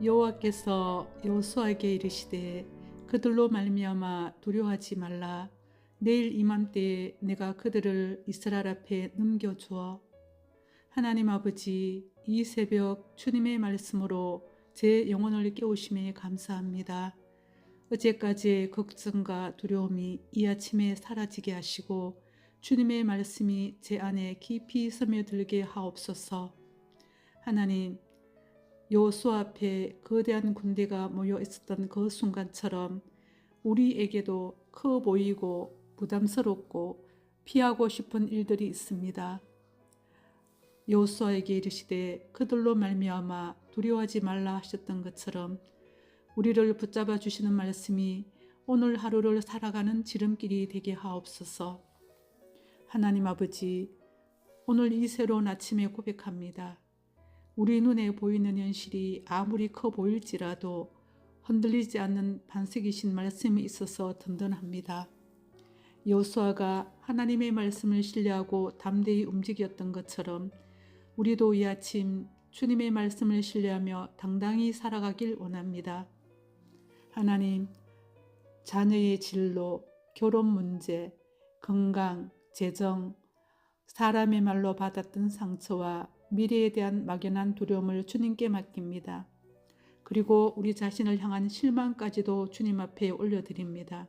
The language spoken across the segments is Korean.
여호와께서 여호수아에게 이르시되 그들로 말미암아 두려워하지 말라. 내일 이맘때에 내가 그들을 이스라엘 앞에 넘겨주어. 하나님 아버지, 이 새벽 주님의 말씀으로 제 영혼을 깨우심에 감사합니다. 어제까지의 걱정과 두려움이 이 아침에 사라지게 하시고 주님의 말씀이 제 안에 깊이 스며들게 하옵소서. 하나님, 여호수아 앞에 거대한 군대가 모여 있었던 그 순간처럼 우리에게도 커 보이고 부담스럽고 피하고 싶은 일들이 있습니다. 여호수아에게 이르시되 그들로 말미암아 두려워하지 말라 하셨던 것처럼 우리를 붙잡아 주시는 말씀이 오늘 하루를 살아가는 지름길이 되게 하옵소서. 하나님 아버지, 오늘 이 새로운 아침에 고백합니다. 우리 눈에 보이는 현실이 아무리 커 보일지라도 흔들리지 않는 반석이신 말씀이 있어서 든든합니다. 여호수아가 하나님의 말씀을 신뢰하고 담대히 움직였던 것처럼 우리도 이 아침 주님의 말씀을 신뢰하며 당당히 살아가길 원합니다. 하나님, 자녀의 진로, 결혼 문제, 건강, 재정, 사람의 말로 받았던 상처와 미래에 대한 막연한 두려움을 주님께 맡깁니다. 그리고 우리 자신을 향한 실망까지도 주님 앞에 올려드립니다.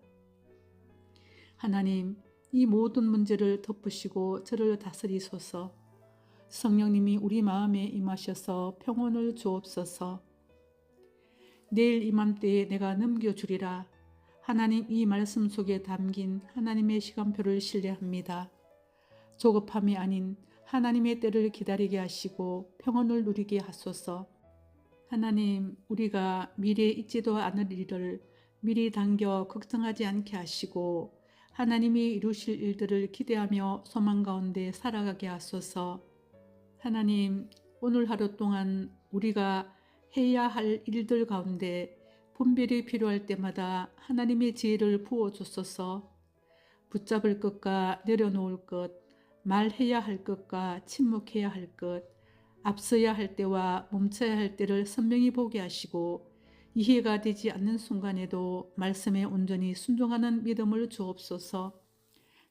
하나님, 이 모든 문제를 덮으시고 저를 다스리소서. 성령님이 우리 마음에 임하셔서 평온을 주옵소서. 내일 이맘때에 내가 넘겨주리라. 하나님, 이 말씀 속에 담긴 하나님의 시간표를 신뢰합니다. 조급함이 아닌 하나님의 때를 기다리게 하시고 평온을 누리게 하소서. 하나님, 우리가 미래에 있지도 않을 일을 미리 당겨 걱정하지 않게 하시고 하나님이 이루실 일들을 기대하며 소망 가운데 살아가게 하소서. 하나님, 오늘 하루 동안 우리가 해야 할 일들 가운데 분별이 필요할 때마다 하나님의 지혜를 부어주소서. 붙잡을 것과 내려놓을 것, 말해야 할 것과 침묵해야 할 것, 앞서야 할 때와 멈춰야 할 때를 선명히 보게 하시고 이해가 되지 않는 순간에도 말씀에 온전히 순종하는 믿음을 주옵소서.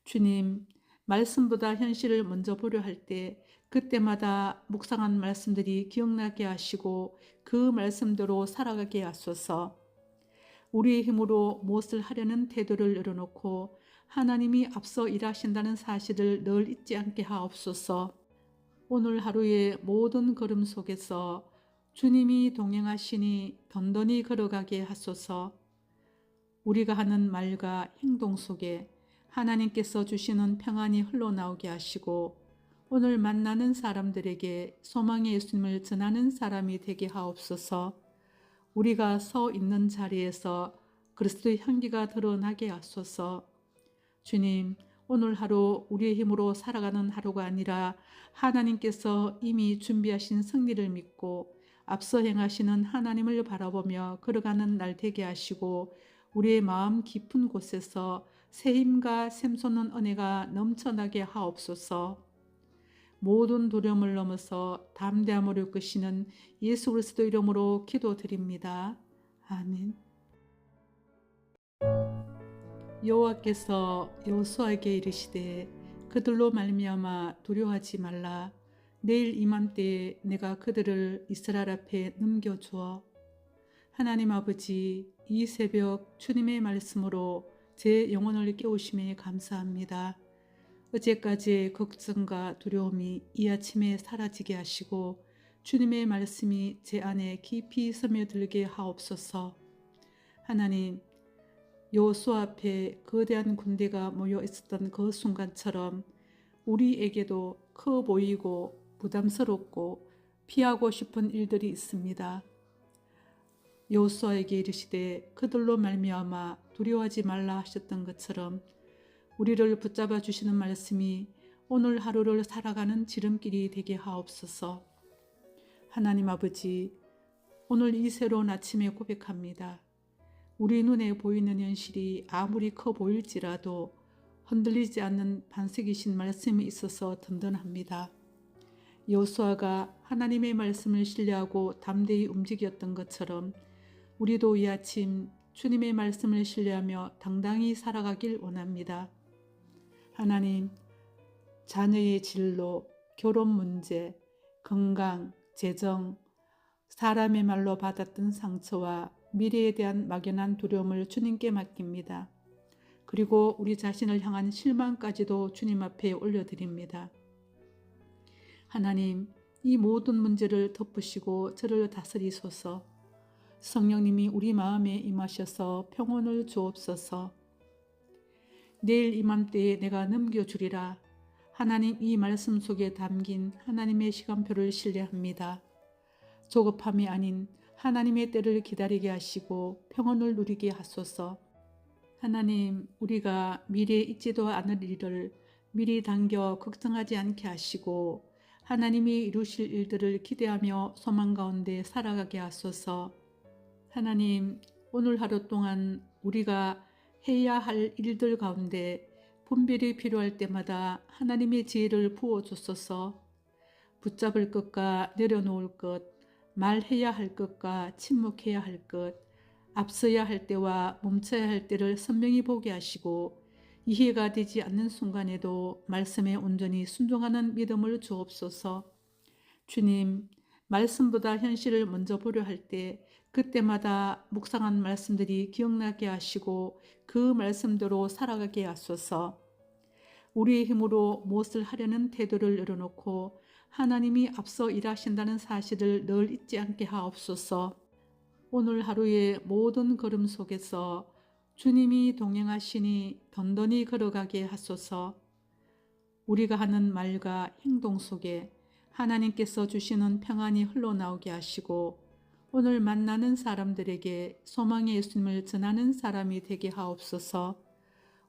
주님, 말씀보다 현실을 먼저 보려 할 때 그때마다 묵상한 말씀들이 기억나게 하시고 그 말씀대로 살아가게 하소서. 우리의 힘으로 무엇을 하려는 태도를 내려놓고 하나님이 앞서 일하신다는 사실을 늘 잊지 않게 하옵소서. 오늘 하루의 모든 걸음 속에서 주님이 동행하시니 던던히 걸어가게 하소서. 우리가 하는 말과 행동 속에 하나님께서 주시는 평안이 흘러나오게 하시고 오늘 만나는 사람들에게 소망의 예수님을 전하는 사람이 되게 하옵소서. 우리가 서 있는 자리에서 그리스도의 향기가 드러나게 하소서. 주님, 오늘 하루 우리의 힘으로 살아가는 하루가 아니라 하나님께서 이미 준비하신 승리를 믿고 앞서 행하시는 하나님을 바라보며 걸어가는 날 되게 하시고 우리의 마음 깊은 곳에서 새 힘과 샘솟는 은혜가 넘쳐나게 하옵소서. 모든 두려움을 넘어서 담대함으로 이끄시는 예수 그리스도 이름으로 기도드립니다. 아멘. 여호와께서 여호수아에게 이르시되 그들로 말미암아 두려워하지 말라. 내일 이맘때에 내가 그들을 이스라엘 앞에 넘겨주어. 하나님 아버지, 이 새벽 주님의 말씀으로 제 영혼을 깨우심에 감사합니다. 어제까지의 걱정과 두려움이 이 아침에 사라지게 하시고 주님의 말씀이 제 안에 깊이 스며들게 하옵소서. 하나님, 여호수아 앞에 거대한 군대가 모여 있었던 그 순간처럼 우리에게도 커 보이고 부담스럽고 피하고 싶은 일들이 있습니다. 여호수아에게 이르시되 그들로 말미암아 두려워하지 말라 하셨던 것처럼 우리를 붙잡아 주시는 말씀이 오늘 하루를 살아가는 지름길이 되게 하옵소서. 하나님 아버지, 오늘 이 새로운 아침에 고백합니다. 우리 눈에 보이는 현실이 아무리 커 보일지라도 흔들리지 않는 반석이신 말씀이 있어서 든든합니다. 여호수아가 하나님의 말씀을 신뢰하고 담대히 움직였던 것처럼 우리도 이 아침 주님의 말씀을 신뢰하며 당당히 살아가길 원합니다. 하나님, 자녀의 진로, 결혼 문제, 건강, 재정, 사람의 말로 받았던 상처와 미래에 대한 막연한 두려움을 주님께 맡깁니다. 그리고 우리 자신을 향한 실망까지도 주님 앞에 올려드립니다. 하나님, 이 모든 문제를 덮으시고 저를 다스리소서. 성령님이 우리 마음에 임하셔서 평온을 주옵소서. 내일 이맘때에 내가 넘겨주리라. 하나님, 이 말씀 속에 담긴 하나님의 시간표를 신뢰합니다. 조급함이 아닌 하나님의 때를 기다리게 하시고 평온을 누리게 하소서. 하나님, 우리가 미래에 있지도 않을 일을 미리 당겨 걱정하지 않게 하시고 하나님이 이루실 일들을 기대하며 소망 가운데 살아가게 하소서. 하나님, 오늘 하루 동안 우리가 해야 할 일들 가운데 분별이 필요할 때마다 하나님의 지혜를 부어주소서. 붙잡을 것과 내려놓을 것, 말해야 할 것과 침묵해야 할 것, 앞서야 할 때와 멈춰야 할 때를 선명히 보게 하시고 이해가 되지 않는 순간에도 말씀에 온전히 순종하는 믿음을 주옵소서. 주님, 말씀보다 현실을 먼저 보려 할 때 그때마다 묵상한 말씀들이 기억나게 하시고 그 말씀대로 살아가게 하소서. 우리의 힘으로 무엇을 하려는 태도를 내려놓고 하나님이 앞서 일하신다는 사실을 늘 잊지 않게 하옵소서. 오늘 하루의 모든 걸음 속에서 주님이 동행하시니 던던히 걸어가게 하소서. 우리가 하는 말과 행동 속에 하나님께서 주시는 평안이 흘러나오게 하시고 오늘 만나는 사람들에게 소망의 예수님을 전하는 사람이 되게 하옵소서.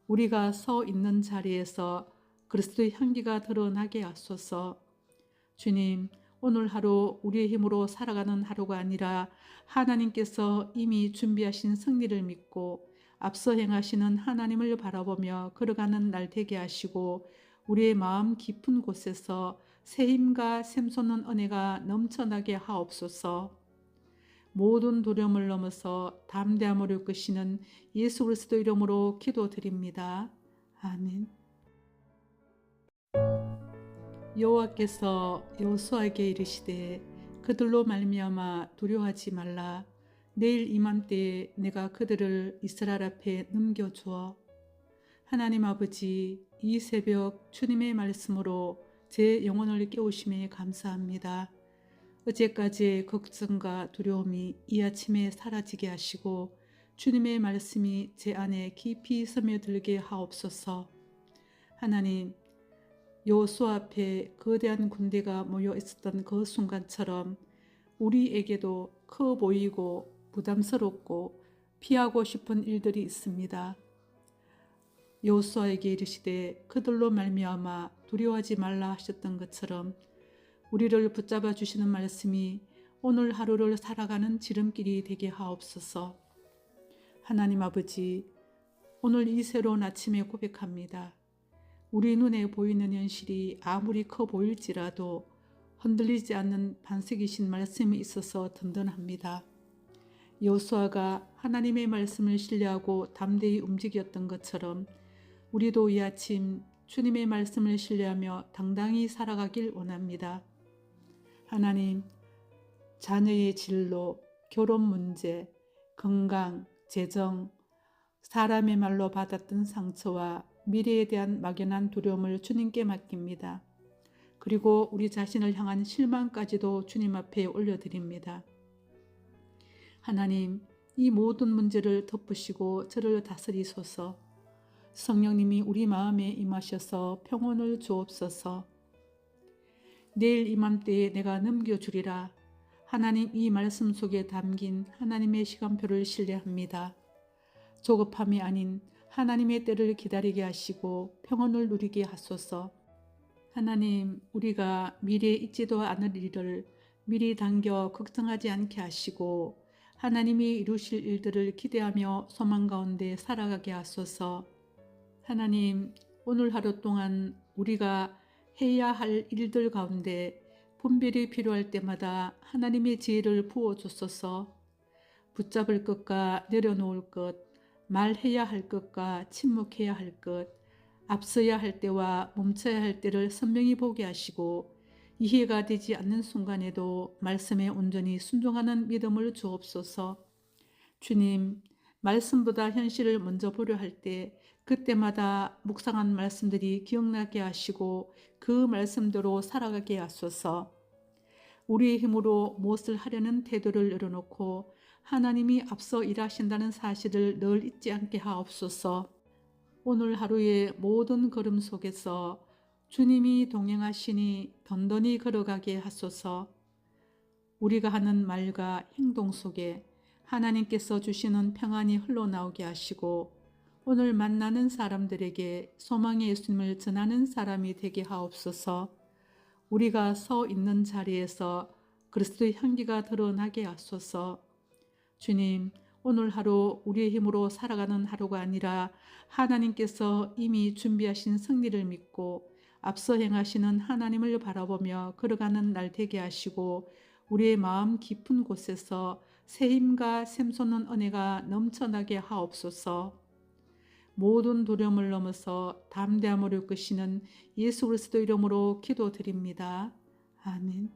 우리가 서 있는 자리에서 그리스도의 향기가 드러나게 하소서. 주님, 오늘 하루 우리의 힘으로 살아가는 하루가 아니라 하나님께서 이미 준비하신 승리를 믿고 앞서 행하시는 하나님을 바라보며 걸어가는 날 되게 하시고 우리의 마음 깊은 곳에서 새 힘과 샘솟는 은혜가 넘쳐나게 하옵소서. 모든 두려움을 넘어서 담대함으로 이끄시는 예수 그리스도 이름으로 기도드립니다. 아멘. 여호와께서 여호수아에게 이르시되 그들로 말미암아 두려워하지 말라. 내일 이맘때에 내가 그들을 이스라엘 앞에 넘겨주어. 하나님 아버지, 이 새벽 주님의 말씀으로 제 영혼을 깨우심에 감사합니다. 어제까지의 걱정과 두려움이 이 아침에 사라지게 하시고 주님의 말씀이 제 안에 깊이 스며들게 하옵소서. 하나님, 여호수아 앞에 거대한 군대가 모여 있었던 그 순간처럼 우리에게도 커 보이고 부담스럽고 피하고 싶은 일들이 있습니다. 여호수아에게 이르시되 그들로 말미암아 두려워하지 말라 하셨던 것처럼 우리를 붙잡아 주시는 말씀이 오늘 하루를 살아가는 지름길이 되게 하옵소서. 하나님 아버지, 오늘 이 새로운 아침에 고백합니다. 우리 눈에 보이는 현실이 아무리 커 보일지라도 흔들리지 않는 반석이신 말씀이 있어서 든든합니다. 여호수아가 하나님의 말씀을 신뢰하고 담대히 움직였던 것처럼 우리도 이 아침 주님의 말씀을 신뢰하며 당당히 살아가길 원합니다. 하나님, 자녀의 진로, 결혼 문제, 건강, 재정, 사람의 말로 받았던 상처와 미래에 대한 막연한 두려움을 주님께 맡깁니다. 그리고 우리 자신을 향한 실망까지도 주님 앞에 올려드립니다. 하나님, 이 모든 문제를 덮으시고 저를 다스리소서. 성령님이 우리 마음에 임하셔서 평온을 주옵소서. 내일 이맘때에 내가 넘겨주리라. 하나님, 이 말씀 속에 담긴 하나님의 시간표를 신뢰합니다. 조급함이 아닌 하나님의 때를 기다리게 하시고 평온을 누리게 하소서. 하나님, 우리가 미래에 있지도 않을 일을 미리 당겨 걱정하지 않게 하시고 하나님이 이루실 일들을 기대하며 소망 가운데 살아가게 하소서. 하나님, 오늘 하루 동안 우리가 해야 할 일들 가운데 분별이 필요할 때마다 하나님의 지혜를 부어주소서. 붙잡을 것과 내려놓을 것, 말해야 할 것과 침묵해야 할 것, 앞서야 할 때와 멈춰야 할 때를 선명히 보게 하시고 이해가 되지 않는 순간에도 말씀에 온전히 순종하는 믿음을 주옵소서. 주님, 말씀보다 현실을 먼저 보려 할 때 그때마다 묵상한 말씀들이 기억나게 하시고 그 말씀대로 살아가게 하소서. 우리의 힘으로 무엇을 하려는 태도를 열어놓고 하나님이 앞서 일하신다는 사실을 늘 잊지 않게 하옵소서. 오늘 하루의 모든 걸음 속에서 주님이 동행하시니 던던히 걸어가게 하소서. 우리가 하는 말과 행동 속에 하나님께서 주시는 평안이 흘러나오게 하시고 오늘 만나는 사람들에게 소망의 예수님을 전하는 사람이 되게 하옵소서. 우리가 서 있는 자리에서 그리스도의 향기가 드러나게 하소서. 주님, 오늘 하루 우리의 힘으로 살아가는 하루가 아니라 하나님께서 이미 준비하신 승리를 믿고 앞서 행하시는 하나님을 바라보며 걸어가는 날 되게 하시고 우리의 마음 깊은 곳에서 새 힘과 샘솟는 은혜가 넘쳐나게 하옵소서. 모든 두려움을 넘어서 담대함으로 이끄시는 예수 그리스도 이름으로 기도드립니다. 아멘.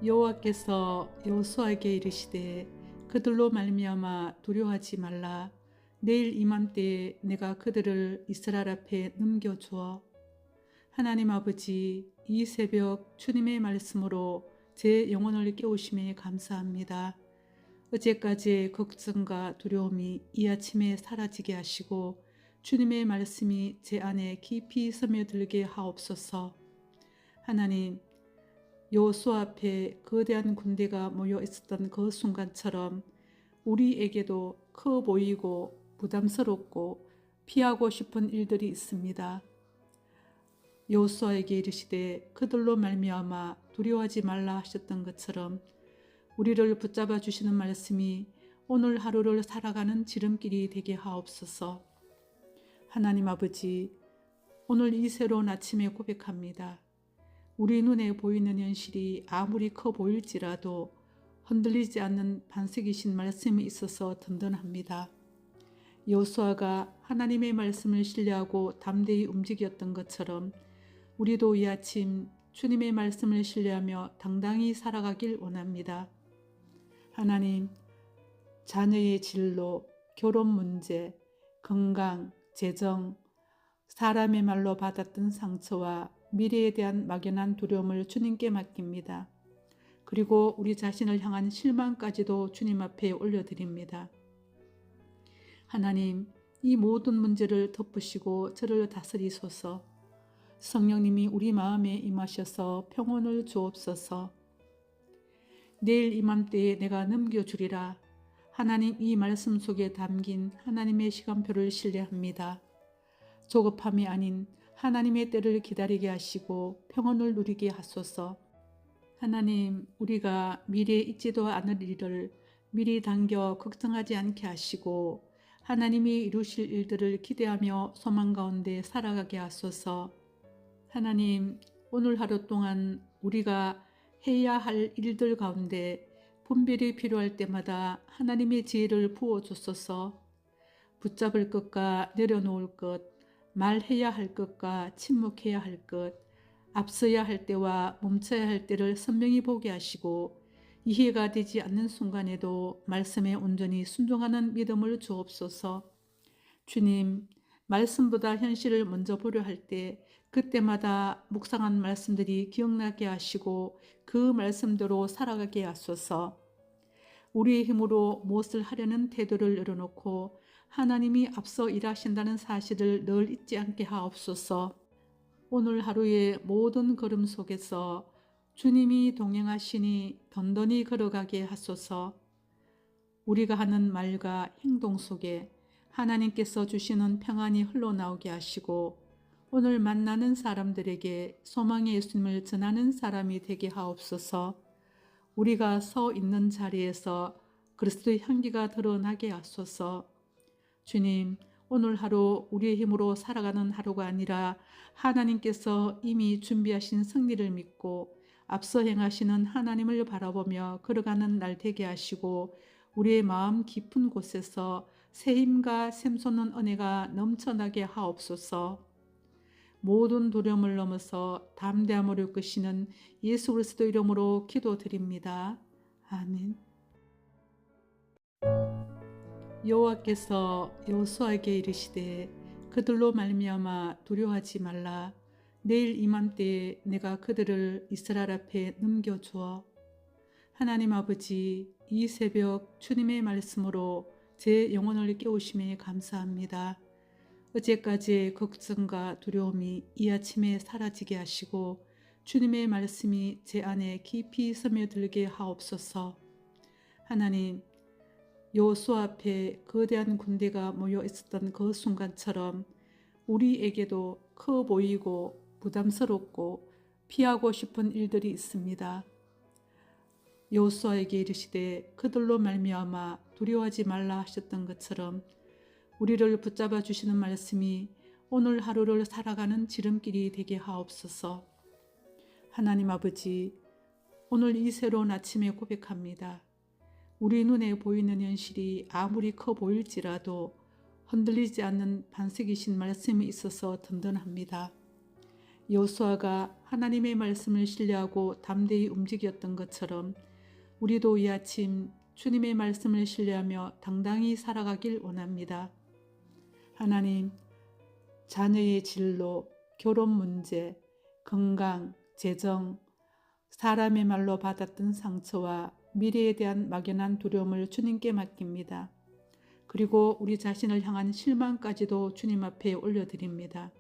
여호와께서 여호수아에게 이르시되 그들로 말미암아 두려워하지 말라. 내일 이맘때에 내가 그들을 이스라엘 앞에 넘겨주어. 하나님 아버지, 이 새벽 주님의 말씀으로 제 영혼을 깨우심에 감사합니다. 어제까지의 걱정과 두려움이 이 아침에 사라지게 하시고 주님의 말씀이 제 안에 깊이 스며들게 하옵소서. 하나님, 여호수아 앞에 거대한 군대가 모여 있었던 그 순간처럼 우리에게도 커 보이고 부담스럽고 피하고 싶은 일들이 있습니다. 여호수아에게 이르시되 그들로 말미암아 두려워하지 말라 하셨던 것처럼 우리를 붙잡아 주시는 말씀이 오늘 하루를 살아가는 지름길이 되게 하옵소서. 하나님 아버지, 오늘 이 새로운 아침에 고백합니다. 우리 눈에 보이는 현실이 아무리 커 보일지라도 흔들리지 않는 반석이신 말씀이 있어서 든든합니다. 여호수아가 하나님의 말씀을 신뢰하고 담대히 움직였던 것처럼 우리도 이 아침 주님의 말씀을 신뢰하며 당당히 살아가길 원합니다. 하나님, 자녀의 진로, 결혼 문제, 건강, 재정, 사람의 말로 받았던 상처와 미래에 대한 막연한 두려움을 주님께 맡깁니다. 그리고 우리 자신을 향한 실망까지도 주님 앞에 올려드립니다. 하나님, 이 모든 문제를 덮으시고 저를 다스리소서. 성령님이 우리 마음에 임하셔서 평온을 주옵소서. 내일 이맘때에 내가 넘겨주리라. 하나님, 이 말씀 속에 담긴 하나님의 시간표를 신뢰합니다. 조급함이 아닌 하나님의 때를 기다리게 하시고 평온을 누리게 하소서. 하나님, 우리가 미래에 있지도 않을 일을 미리 당겨 걱정하지 않게 하시고 하나님이 이루실 일들을 기대하며 소망 가운데 살아가게 하소서. 하나님, 오늘 하루 동안 우리가 해야 할 일들 가운데 분별이 필요할 때마다 하나님의 지혜를 부어주소서. 붙잡을 것과 내려놓을 것, 말해야 할 것과 침묵해야 할 것, 앞서야 할 때와 멈춰야 할 때를 선명히 보게 하시고 이해가 되지 않는 순간에도 말씀에 온전히 순종하는 믿음을 주옵소서. 주님, 말씀보다 현실을 먼저 보려 할 때 그때마다 묵상한 말씀들이 기억나게 하시고 그 말씀대로 살아가게 하소서. 우리의 힘으로 무엇을 하려는 태도를 열어놓고 하나님이 앞서 일하신다는 사실을 늘 잊지 않게 하옵소서. 오늘 하루의 모든 걸음 속에서 주님이 동행하시니 던던히 걸어가게 하소서. 우리가 하는 말과 행동 속에 하나님께서 주시는 평안이 흘러나오게 하시고 오늘 만나는 사람들에게 소망의 예수님을 전하는 사람이 되게 하옵소서. 우리가 서 있는 자리에서 그리스도의 향기가 드러나게 하소서. 주님, 오늘 하루 우리의 힘으로 살아가는 하루가 아니라 하나님께서 이미 준비하신 승리를 믿고 앞서 행하시는 하나님을 바라보며 걸어가는 날 되게 하시고 우리의 마음 깊은 곳에서 새 힘과 샘솟는 은혜가 넘쳐나게 하옵소서. 모든 두려움을 넘어서 담대함으로 이끄시는 예수 그리스도 이름으로 기도드립니다. 아멘. 여호와께서 여호수아에게 이르시되 그들로 말미암아 두려워하지 말라. 내일 이맘때에 내가 그들을 이스라엘 앞에 넘겨주어. 하나님 아버지, 이 새벽 주님의 말씀으로 제 영혼을 깨우심에 감사합니다. 어제까지의 걱정과 두려움이 이 아침에 사라지게 하시고 주님의 말씀이 제 안에 깊이 스며들게 하옵소서. 하나님, 여호수아 앞에 거대한 군대가 모여 있었던 그 순간처럼 우리에게도 커 보이고 부담스럽고 피하고 싶은 일들이 있습니다. 여호수아에게 이르시되 그들로 말미암아 두려워하지 말라 하셨던 것처럼 우리를 붙잡아 주시는 말씀이 오늘 하루를 살아가는 지름길이 되게 하옵소서. 하나님 아버지, 오늘 이 새로운 아침에 고백합니다. 우리 눈에 보이는 현실이 아무리 커 보일지라도 흔들리지 않는 반석이신 말씀이 있어서 든든합니다. 여호수아가 하나님의 말씀을 신뢰하고 담대히 움직였던 것처럼 우리도 이 아침 주님의 말씀을 신뢰하며 당당히 살아가길 원합니다. 하나님, 자녀의 진로, 결혼 문제, 건강, 재정, 사람의 말로 받았던 상처와 미래에 대한 막연한 두려움을 주님께 맡깁니다. 그리고 우리 자신을 향한 실망까지도 주님 앞에 올려드립니다.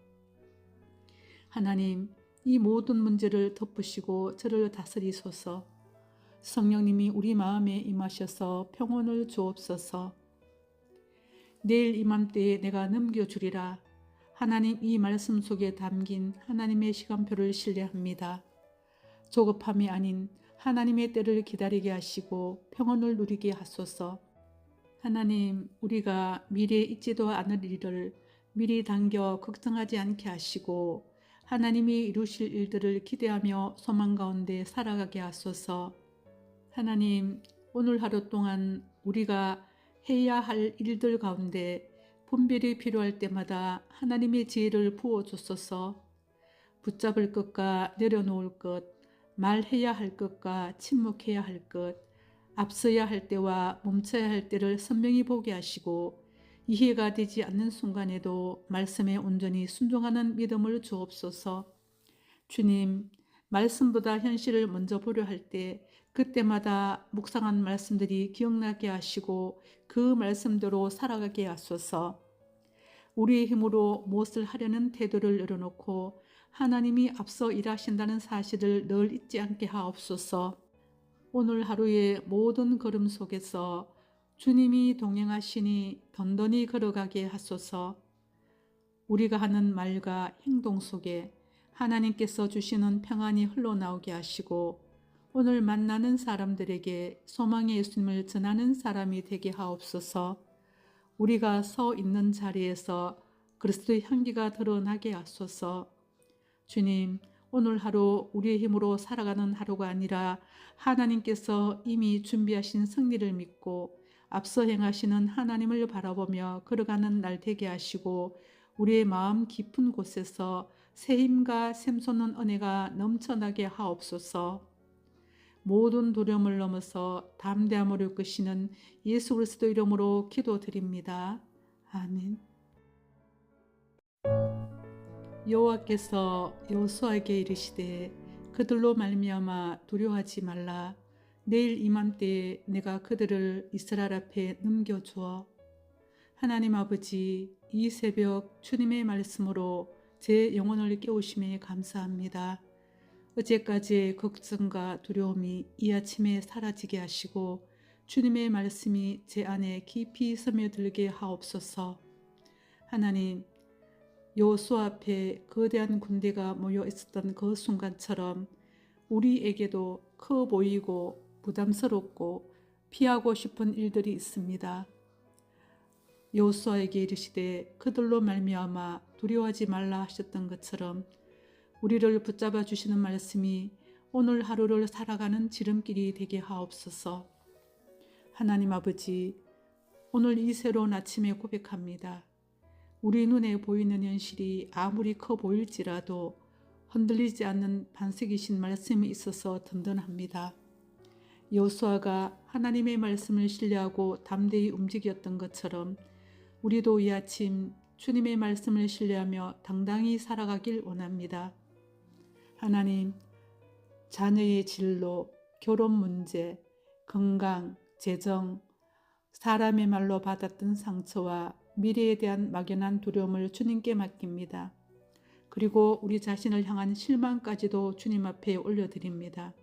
하나님, 이 모든 문제를 덮으시고 저를 다스리소서. 성령님이 우리 마음에 임하셔서 평온을 주옵소서. 내일 이맘때에 내가 넘겨주리라. 하나님, 이 말씀 속에 담긴 하나님의 시간표를 신뢰합니다. 조급함이 아닌 하나님의 때를 기다리게 하시고 평온을 누리게 하소서. 하나님, 우리가 미래에 있지도 않을 일을 미리 당겨 걱정하지 않게 하시고 하나님이 이루실 일들을 기대하며 소망 가운데 살아가게 하소서. 하나님, 오늘 하루 동안 우리가 해야 할 일들 가운데 분별이 필요할 때마다 하나님의 지혜를 부어주소서. 붙잡을 것과 내려놓을 것, 말해야 할 것과 침묵해야 할 것, 앞서야 할 때와 멈춰야 할 때를 선명히 보게 하시고 이해가 되지 않는 순간에도 말씀에 온전히 순종하는 믿음을 주옵소서. 주님, 말씀보다 현실을 먼저 보려 할 때 그때마다 묵상한 말씀들이 기억나게 하시고 그 말씀대로 살아가게 하소서. 우리의 힘으로 무엇을 하려는 태도를 열어놓고 하나님이 앞서 일하신다는 사실을 늘 잊지 않게 하옵소서. 오늘 하루의 모든 걸음 속에서 주님이 동행하시니 던던히 걸어가게 하소서. 우리가 하는 말과 행동 속에 하나님께서 주시는 평안이 흘러나오게 하시고 오늘 만나는 사람들에게 소망의 예수님을 전하는 사람이 되게 하옵소서. 우리가 서 있는 자리에서 그리스도의 향기가 드러나게 하소서. 주님, 오늘 하루 우리의 힘으로 살아가는 하루가 아니라 하나님께서 이미 준비하신 승리를 믿고 앞서 행하시는 하나님을 바라보며 걸어가는 날 되게 하시고 우리의 마음 깊은 곳에서 새 힘과 샘솟는 은혜가 넘쳐나게 하옵소서. 모든 두려움을 넘어서 담대함으로 이끄시는 예수 그리스도 이름으로 기도드립니다. 아멘. 여호와께서 여호수아에게 이르시되 그들로 말미암아 두려워하지 말라. 내일 이맘때에 내가 그들을 이스라엘 앞에 넘겨주어. 하나님 아버지, 이 새벽 주님의 말씀으로 제 영혼을 깨우심에 감사합니다. 어제까지의 걱정과 두려움이 이 아침에 사라지게 하시고 주님의 말씀이 제 안에 깊이 스며들게 하옵소서. 하나님, 여호수아 앞에 거대한 군대가 모여 있었던 그 순간처럼 우리에게도 커 보이고 부담스럽고 피하고 싶은 일들이 있습니다. 여호수아에게 이르시되 그들로 말미암아 두려워하지 말라 하셨던 것처럼 우리를 붙잡아 주시는 말씀이 오늘 하루를 살아가는 지름길이 되게 하옵소서. 하나님 아버지, 오늘 이 새로운 아침에 고백합니다. 우리 눈에 보이는 현실이 아무리 커 보일지라도 흔들리지 않는 반석이신 말씀이 있어서 든든합니다. 여호수아가 하나님의 말씀을 신뢰하고 담대히 움직였던 것처럼 우리도 이 아침 주님의 말씀을 신뢰하며 당당히 살아가길 원합니다. 하나님, 자녀의 진로, 결혼 문제, 건강, 재정, 사람의 말로 받았던 상처와 미래에 대한 막연한 두려움을 주님께 맡깁니다. 그리고 우리 자신을 향한 실망까지도 주님 앞에 올려드립니다.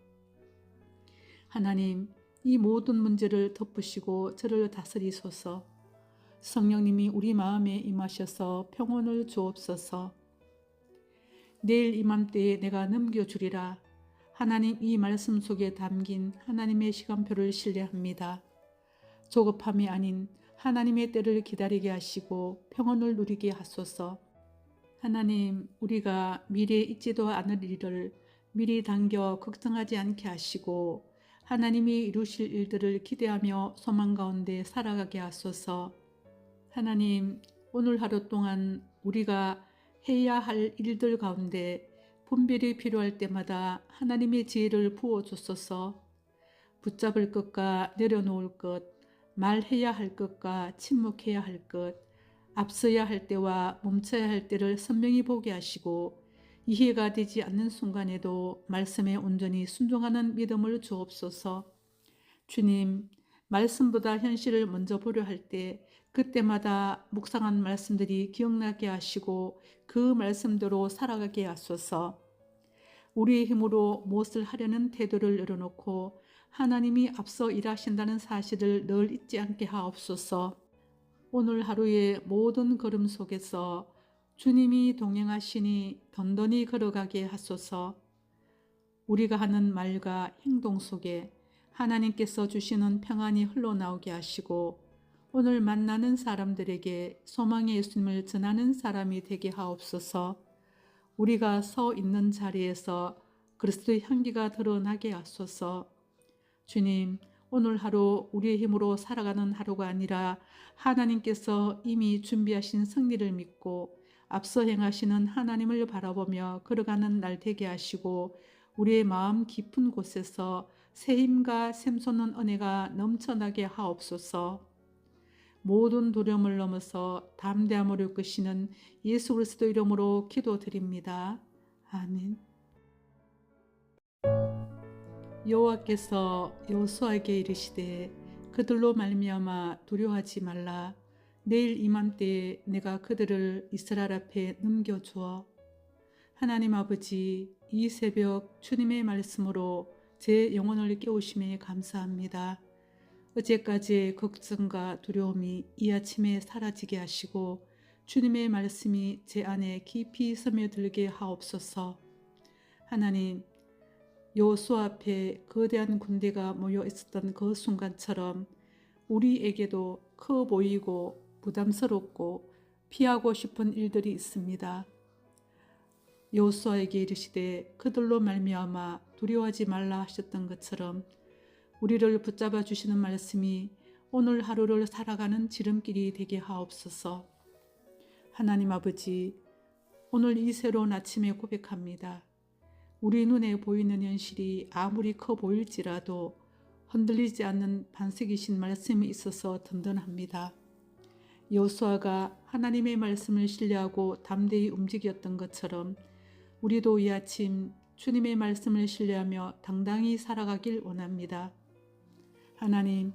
하나님, 이 모든 문제를 덮으시고 저를 다스리소서. 성령님이 우리 마음에 임하셔서 평온을 주옵소서. 내일 이맘때에 내가 넘겨주리라. 하나님, 이 말씀 속에 담긴 하나님의 시간표를 신뢰합니다. 조급함이 아닌 하나님의 때를 기다리게 하시고 평온을 누리게 하소서. 하나님, 우리가 미래에 있지도 않을 일을 미리 당겨 걱정하지 않게 하시고 하나님이 이루실 일들을 기대하며 소망 가운데 살아가게 하소서. 하나님, 오늘 하루 동안 우리가 해야 할 일들 가운데 분별이 필요할 때마다 하나님의 지혜를 부어주소서. 붙잡을 것과 내려놓을 것, 말해야 할 것과 침묵해야 할 것, 앞서야 할 때와 멈춰야 할 때를 선명히 보게 하시고 이해가 되지 않는 순간에도 말씀에 온전히 순종하는 믿음을 주옵소서. 주님, 말씀보다 현실을 먼저 보려 할 때 그때마다 묵상한 말씀들이 기억나게 하시고 그 말씀대로 살아가게 하소서. 우리의 힘으로 무엇을 하려는 태도를 내려놓고 하나님이 앞서 일하신다는 사실을 늘 잊지 않게 하옵소서. 오늘 하루의 모든 걸음 속에서 주님이 동행하시니 던던히 걸어가게 하소서. 우리가 하는 말과 행동 속에 하나님께서 주시는 평안이 흘러나오게 하시고 오늘 만나는 사람들에게 소망의 예수님을 전하는 사람이 되게 하옵소서. 우리가 서 있는 자리에서 그리스도의 향기가 드러나게 하소서. 주님, 오늘 하루 우리의 힘으로 살아가는 하루가 아니라 하나님께서 이미 준비하신 승리를 믿고 앞서 행하시는 하나님을 바라보며 걸어가는 날 되게 하시고 우리의 마음 깊은 곳에서 새 힘과 샘솟는 은혜가 넘쳐나게 하옵소서. 모든 두려움을 넘어서 담대함으로 이끄시는 예수 그리스도 이름으로 기도드립니다. 아멘. 여호와께서 여호수아에게 이르시되 그들로 말미암아 두려워하지 말라. 내일 이맘때에 내가 그들을 이스라엘 앞에 넘겨주어. 하나님 아버지, 이 새벽 주님의 말씀으로 제 영혼을 깨우심에 감사합니다. 어제까지의 걱정과 두려움이 이 아침에 사라지게 하시고 주님의 말씀이 제 안에 깊이 스며들게 하옵소서. 하나님, 여호수아 앞에 거대한 군대가 모여 있었던 그 순간처럼 우리에게도 커 보이고 부담스럽고 피하고 싶은 일들이 있습니다. 여호수아에게 이르시되 그들로 말미암아 두려워하지 말라 하셨던 것처럼 우리를 붙잡아 주시는 말씀이 오늘 하루를 살아가는 지름길이 되게 하옵소서. 하나님 아버지, 오늘 이 새로운 아침에 고백합니다. 우리 눈에 보이는 현실이 아무리 커 보일지라도 흔들리지 않는 반석이신 말씀이 있어서 든든합니다. 여호수아가 하나님의 말씀을 신뢰하고 담대히 움직였던 것처럼 우리도 이 아침 주님의 말씀을 신뢰하며 당당히 살아가길 원합니다. 하나님,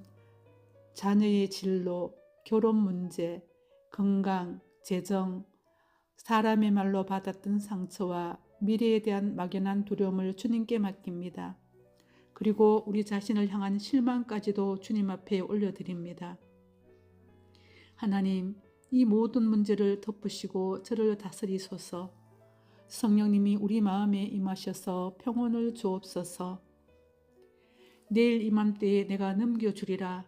자녀의 진로, 결혼 문제, 건강, 재정, 사람의 말로 받았던 상처와 미래에 대한 막연한 두려움을 주님께 맡깁니다. 그리고 우리 자신을 향한 실망까지도 주님 앞에 올려드립니다. 하나님, 이 모든 문제를 덮으시고 저를 다스리소서. 성령님이 우리 마음에 임하셔서 평온을 주옵소서. 내일 이맘때에 내가 넘겨주리라.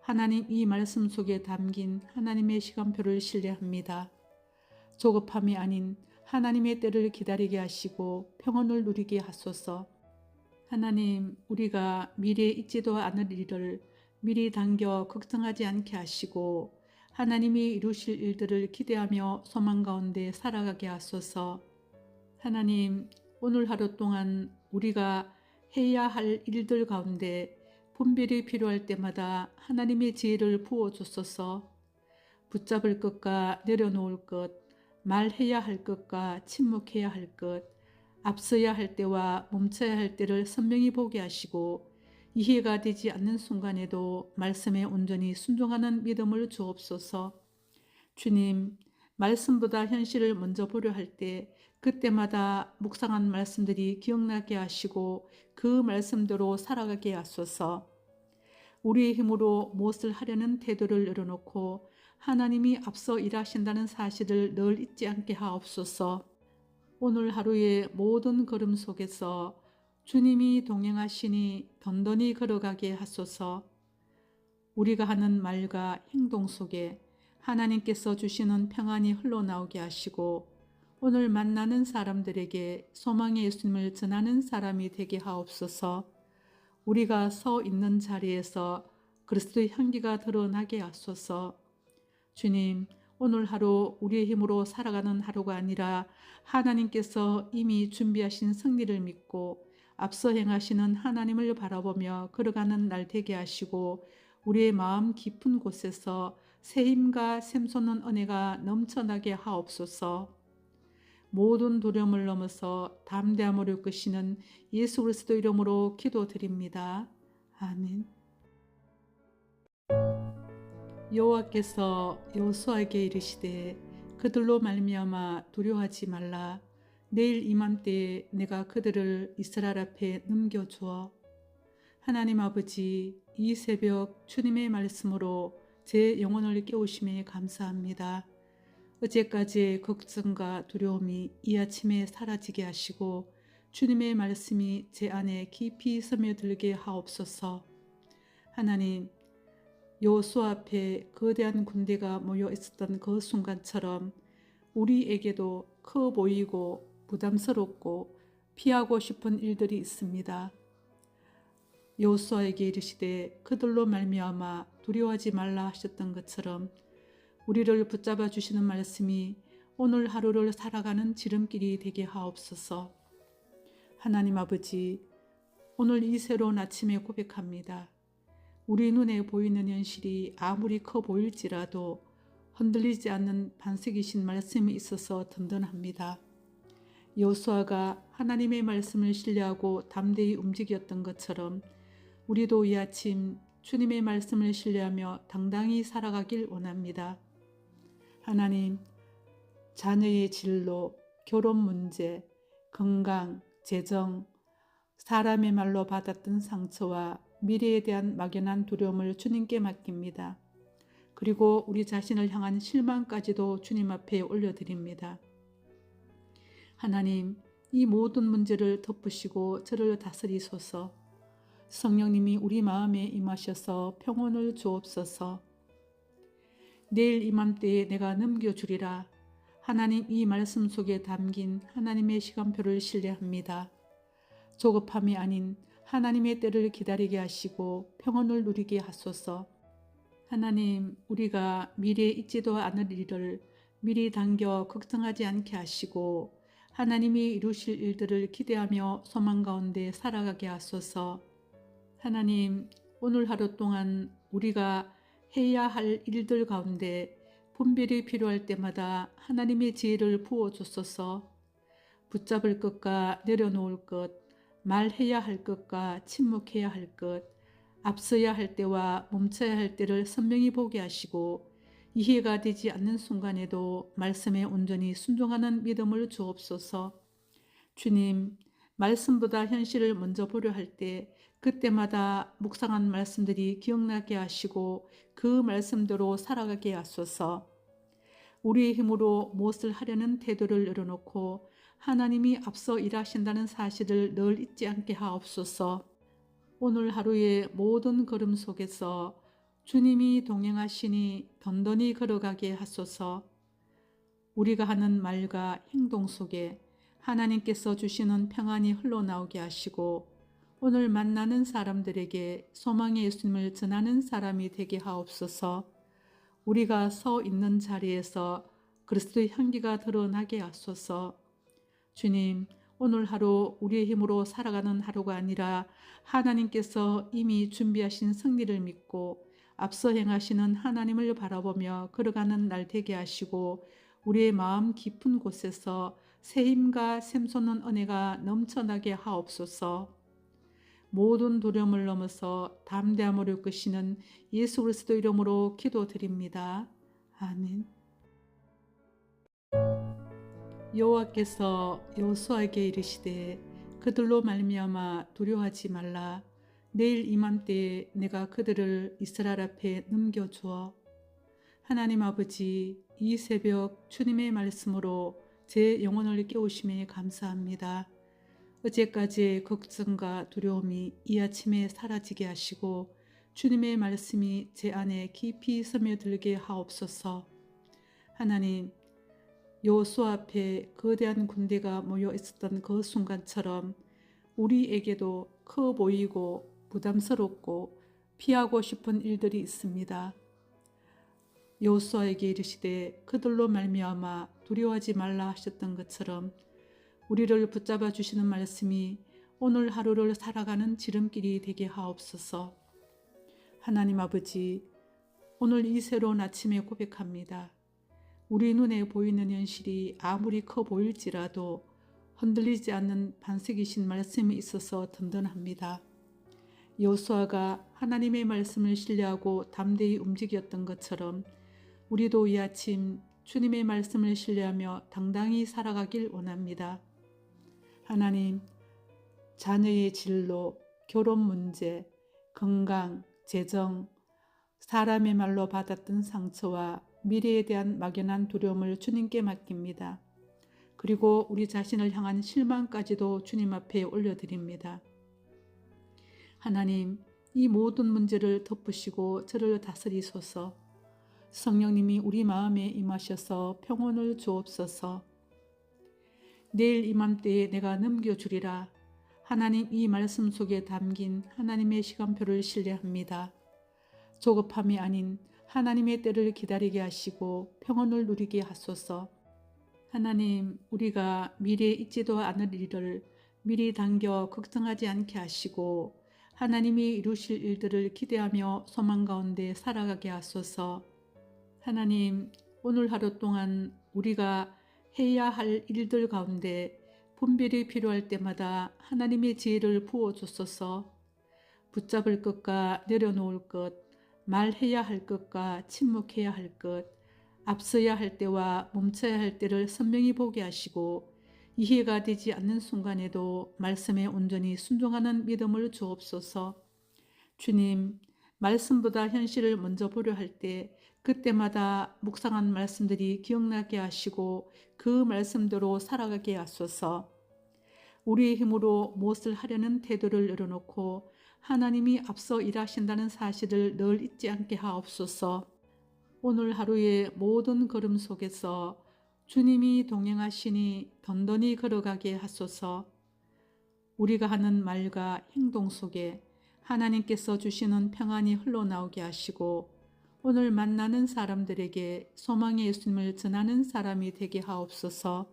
하나님 이 말씀 속에 담긴 하나님의 시간표를 신뢰합니다. 조급함이 아닌 하나님의 때를 기다리게 하시고 평온을 누리게 하소서. 하나님, 우리가 미래에 있지도 않을 일을 미리 당겨 걱정하지 않게 하시고 하나님이 이루실 일들을 기대하며 소망 가운데 살아가게 하소서. 하나님, 오늘 하루 동안 우리가 해야 할 일들 가운데 분별이 필요할 때마다 하나님의 지혜를 부어주소서. 붙잡을 것과 내려놓을 것, 말해야 할 것과 침묵해야 할 것, 앞서야 할 때와 멈춰야 할 때를 선명히 보게 하시고 이해가 되지 않는 순간에도 말씀에 온전히 순종하는 믿음을 주옵소서. 주님, 말씀보다 현실을 먼저 보려 할 때 그때마다 묵상한 말씀들이 기억나게 하시고 그 말씀대로 살아가게 하소서. 우리의 힘으로 무엇을 하려는 태도를 내려놓고 하나님이 앞서 일하신다는 사실을 늘 잊지 않게 하옵소서. 오늘 하루의 모든 걸음 속에서 주님이 동행하시니 던던히 걸어가게 하소서. 우리가 하는 말과 행동 속에 하나님께서 주시는 평안이 흘러나오게 하시고 오늘 만나는 사람들에게 소망의 예수님을 전하는 사람이 되게 하옵소서. 우리가 서 있는 자리에서 그리스도의 향기가 드러나게 하소서. 주님, 오늘 하루 우리의 힘으로 살아가는 하루가 아니라 하나님께서 이미 준비하신 승리를 믿고 앞서 행하시는 하나님을 바라보며 걸어가는 날 되게 하시고 우리의 마음 깊은 곳에서 새 힘과 샘솟는 은혜가 넘쳐나게 하옵소서. 모든 두려움을 넘어서 담대함으로 이끄시는 예수 그리스도 이름으로 기도드립니다. 아멘. 여호와께서 여호수아에게 이르시되 그들로 말미암아 두려워하지 말라. 내일 이맘때에 내가 그들을 이스라엘 앞에 넘겨주어. 하나님 아버지, 이 새벽 주님의 말씀으로 제 영혼을 깨우심에 감사합니다. 어제까지의 걱정과 두려움이 이 아침에 사라지게 하시고 주님의 말씀이 제 안에 깊이 스며들게 하옵소서. 하나님, 여호수아 앞에 거대한 군대가 모여 있었던 그 순간처럼 우리에게도 커 보이고 부담스럽고 피하고 싶은 일들이 있습니다. 여호수아에게 이르시되 그들로 말미암아 두려워하지 말라 하셨던 것처럼 우리를 붙잡아 주시는 말씀이 오늘 하루를 살아가는 지름길이 되게 하옵소서. 하나님 아버지, 오늘 이 새로운 아침에 고백합니다. 우리 눈에 보이는 현실이 아무리 커 보일지라도 흔들리지 않는 반석이신 말씀이 있어서 든든합니다. 여호수아가 하나님의 말씀을 신뢰하고 담대히 움직였던 것처럼 우리도 이 아침 주님의 말씀을 신뢰하며 당당히 살아가길 원합니다. 하나님, 자녀의 진로, 결혼 문제, 건강, 재정, 사람의 말로 받았던 상처와 미래에 대한 막연한 두려움을 주님께 맡깁니다. 그리고 우리 자신을 향한 실망까지도 주님 앞에 올려드립니다. 하나님, 이 모든 문제를 덮으시고 저를 다스리소서. 성령님이 우리 마음에 임하셔서 평온을 주옵소서. 내일 이맘때에 내가 넘겨주리라. 하나님 이 말씀 속에 담긴 하나님의 시간표를 신뢰합니다. 조급함이 아닌 하나님의 때를 기다리게 하시고 평온을 누리게 하소서. 하나님, 우리가 미래에 있지도 않을 일을 미리 당겨 걱정하지 않게 하시고 하나님이 이루실 일들을 기대하며 소망 가운데 살아가게 하소서. 하나님, 오늘 하루 동안 우리가 해야 할 일들 가운데 분별이 필요할 때마다 하나님의 지혜를 부어주소서. 붙잡을 것과 내려놓을 것, 말해야 할 것과 침묵해야 할 것, 앞서야 할 때와 멈춰야 할 때를 선명히 보게 하시고 이해가 되지 않는 순간에도 말씀에 온전히 순종하는 믿음을 주옵소서. 주님, 말씀보다 현실을 먼저 보려 할 때 그때마다 묵상한 말씀들이 기억나게 하시고 그 말씀대로 살아가게 하소서. 우리의 힘으로 무엇을 하려는 태도를 내려놓고 하나님이 앞서 일하신다는 사실을 늘 잊지 않게 하옵소서. 오늘 하루의 모든 걸음 속에서 주님이 동행하시니 던던히 걸어가게 하소서. 우리가 하는 말과 행동 속에 하나님께서 주시는 평안이 흘러나오게 하시고 오늘 만나는 사람들에게 소망의 예수님을 전하는 사람이 되게 하옵소서. 우리가 서 있는 자리에서 그리스도의 향기가 드러나게 하소서. 주님, 오늘 하루 우리의 힘으로 살아가는 하루가 아니라 하나님께서 이미 준비하신 승리를 믿고 앞서 행하시는 하나님을 바라보며 걸어가는 날 되게 하시고 우리의 마음 깊은 곳에서 새 힘과 샘솟는 은혜가 넘쳐나게 하옵소서. 모든 두려움을 넘어서 담대함으로 이끄시는 예수 그리스도 이름으로 기도드립니다. 아멘. 여호와께서 여호수아에게 이르시되 그들로 말미암아 두려워하지 말라. 내일 이맘때에 내가 그들을 이스라엘 앞에 넘겨주어. 하나님 아버지, 이 새벽 주님의 말씀으로 제 영혼을 깨우심에 감사합니다. 어제까지의 걱정과 두려움이 이 아침에 사라지게 하시고 주님의 말씀이 제 안에 깊이 스며들게 하옵소서. 하나님, 여호수아 앞에 거대한 군대가 모여 있었던 그 순간처럼 우리에게도 커 보이고 부담스럽고 피하고 싶은 일들이 있습니다. 여호수아에게 이르시되 그들로 말미암아 두려워하지 말라 하셨던 것처럼 우리를 붙잡아 주시는 말씀이 오늘 하루를 살아가는 지름길이 되게 하옵소서. 하나님 아버지, 오늘 이 새로운 아침에 고백합니다. 우리 눈에 보이는 현실이 아무리 커 보일지라도 흔들리지 않는 반석이신 말씀이 있어서 든든합니다. 여호수아가 하나님의 말씀을 신뢰하고 담대히 움직였던 것처럼 우리도 이 아침 주님의 말씀을 신뢰하며 당당히 살아가길 원합니다. 하나님, 자녀의 진로, 결혼 문제, 건강, 재정, 사람의 말로 받았던 상처와 미래에 대한 막연한 두려움을 주님께 맡깁니다. 그리고 우리 자신을 향한 실망까지도 주님 앞에 올려드립니다. 하나님, 이 모든 문제를 덮으시고 저를 다스리소서. 성령님이 우리 마음에 임하셔서 평온을 주옵소서. 내일 이맘때에 내가 넘겨주리라. 하나님, 이 말씀 속에 담긴 하나님의 시간표를 신뢰합니다. 조급함이 아닌 하나님의 때를 기다리게 하시고 평온을 누리게 하소서. 하나님, 우리가 미래에 있지도 않을 일을 미리 당겨 걱정하지 않게 하시고 하나님이 이루실 일들을 기대하며 소망 가운데 살아가게 하소서. 하나님, 오늘 하루 동안 우리가 해야 할 일들 가운데 분별이 필요할 때마다 하나님의 지혜를 부어주소서. 붙잡을 것과 내려놓을 것, 말해야 할 것과 침묵해야 할 것, 앞서야 할 때와 멈춰야 할 때를 선명히 보게 하시고 이해가 되지 않는 순간에도 말씀에 온전히 순종하는 믿음을 주옵소서. 주님, 말씀보다 현실을 먼저 보려 할 때 그때마다 묵상한 말씀들이 기억나게 하시고 그 말씀대로 살아가게 하소서. 우리의 힘으로 무엇을 하려는 태도를 열어놓고 하나님이 앞서 일하신다는 사실을 늘 잊지 않게 하옵소서. 오늘 하루의 모든 걸음 속에서 주님이 동행하시니 던던히 걸어가게 하소서. 우리가 하는 말과 행동 속에 하나님께서 주시는 평안이 흘러나오게 하시고 오늘 만나는 사람들에게 소망의 예수님을 전하는 사람이 되게 하옵소서.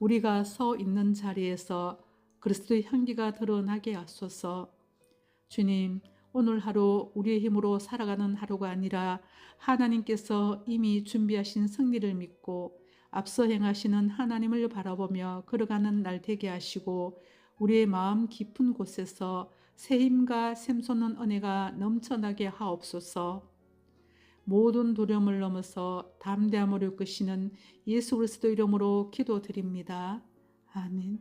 우리가 서 있는 자리에서 그리스도의 향기가 드러나게 하소서. 주님, 오늘 하루 우리의 힘으로 살아가는 하루가 아니라 하나님께서 이미 준비하신 승리를 믿고 앞서 행하시는 하나님을 바라보며 걸어가는 날 되게 하시고 우리의 마음 깊은 곳에서 새 힘과 샘솟는 은혜가 넘쳐나게 하옵소서. 모든 두려움을 넘어서 담대함으로 이끄시는 예수 그리스도 이름으로 기도드립니다. 아멘.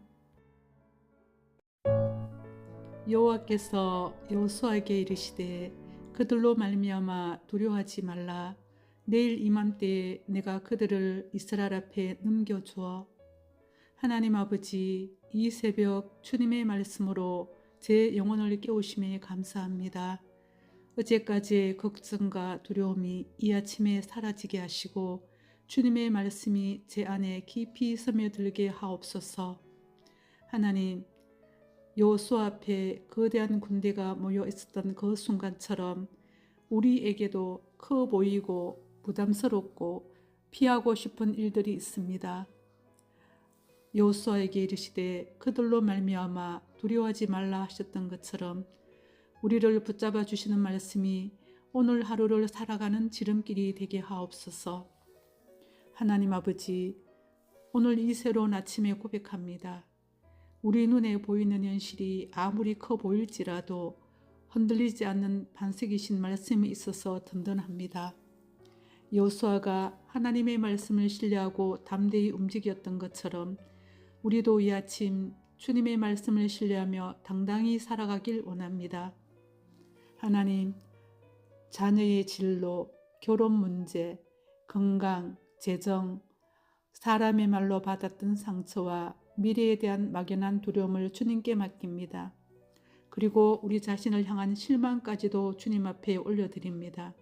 여호와께서 여호수아에게 이르시되 그들로 말미암아 두려워하지 말라. 내일 이맘때에 내가 그들을 이스라엘 앞에 넘겨주어. 하나님 아버지, 이 새벽 주님의 말씀으로 제 영혼을 깨우심에 감사합니다. 어제까지의 걱정과 두려움이 이 아침에 사라지게 하시고 주님의 말씀이 제 안에 깊이 스며들게 하옵소서. 하나님, 여호수아 앞에 거대한 군대가 모여 있었던 그 순간처럼 우리에게도 커 보이고 부담스럽고 피하고 싶은 일들이 있습니다. 여호수아에게 이르시되 그들로 말미암아 두려워하지 말라 하셨던 것처럼 우리를 붙잡아 주시는 말씀이 오늘 하루를 살아가는 지름길이 되게 하옵소서. 하나님 아버지, 오늘 이 새로운 아침에 고백합니다. 우리 눈에 보이는 현실이 아무리 커 보일지라도 흔들리지 않는 반석이신 말씀이 있어서 든든합니다. 여호수아가 하나님의 말씀을 신뢰하고 담대히 움직였던 것처럼 우리도 이 아침 주님의 말씀을 신뢰하며 당당히 살아가길 원합니다. 하나님, 자녀의 진로, 결혼 문제, 건강, 재정, 사람의 말로 받았던 상처와 미래에 대한 막연한 두려움을 주님께 맡깁니다. 그리고 우리 자신을 향한 실망까지도 주님 앞에 올려드립니다.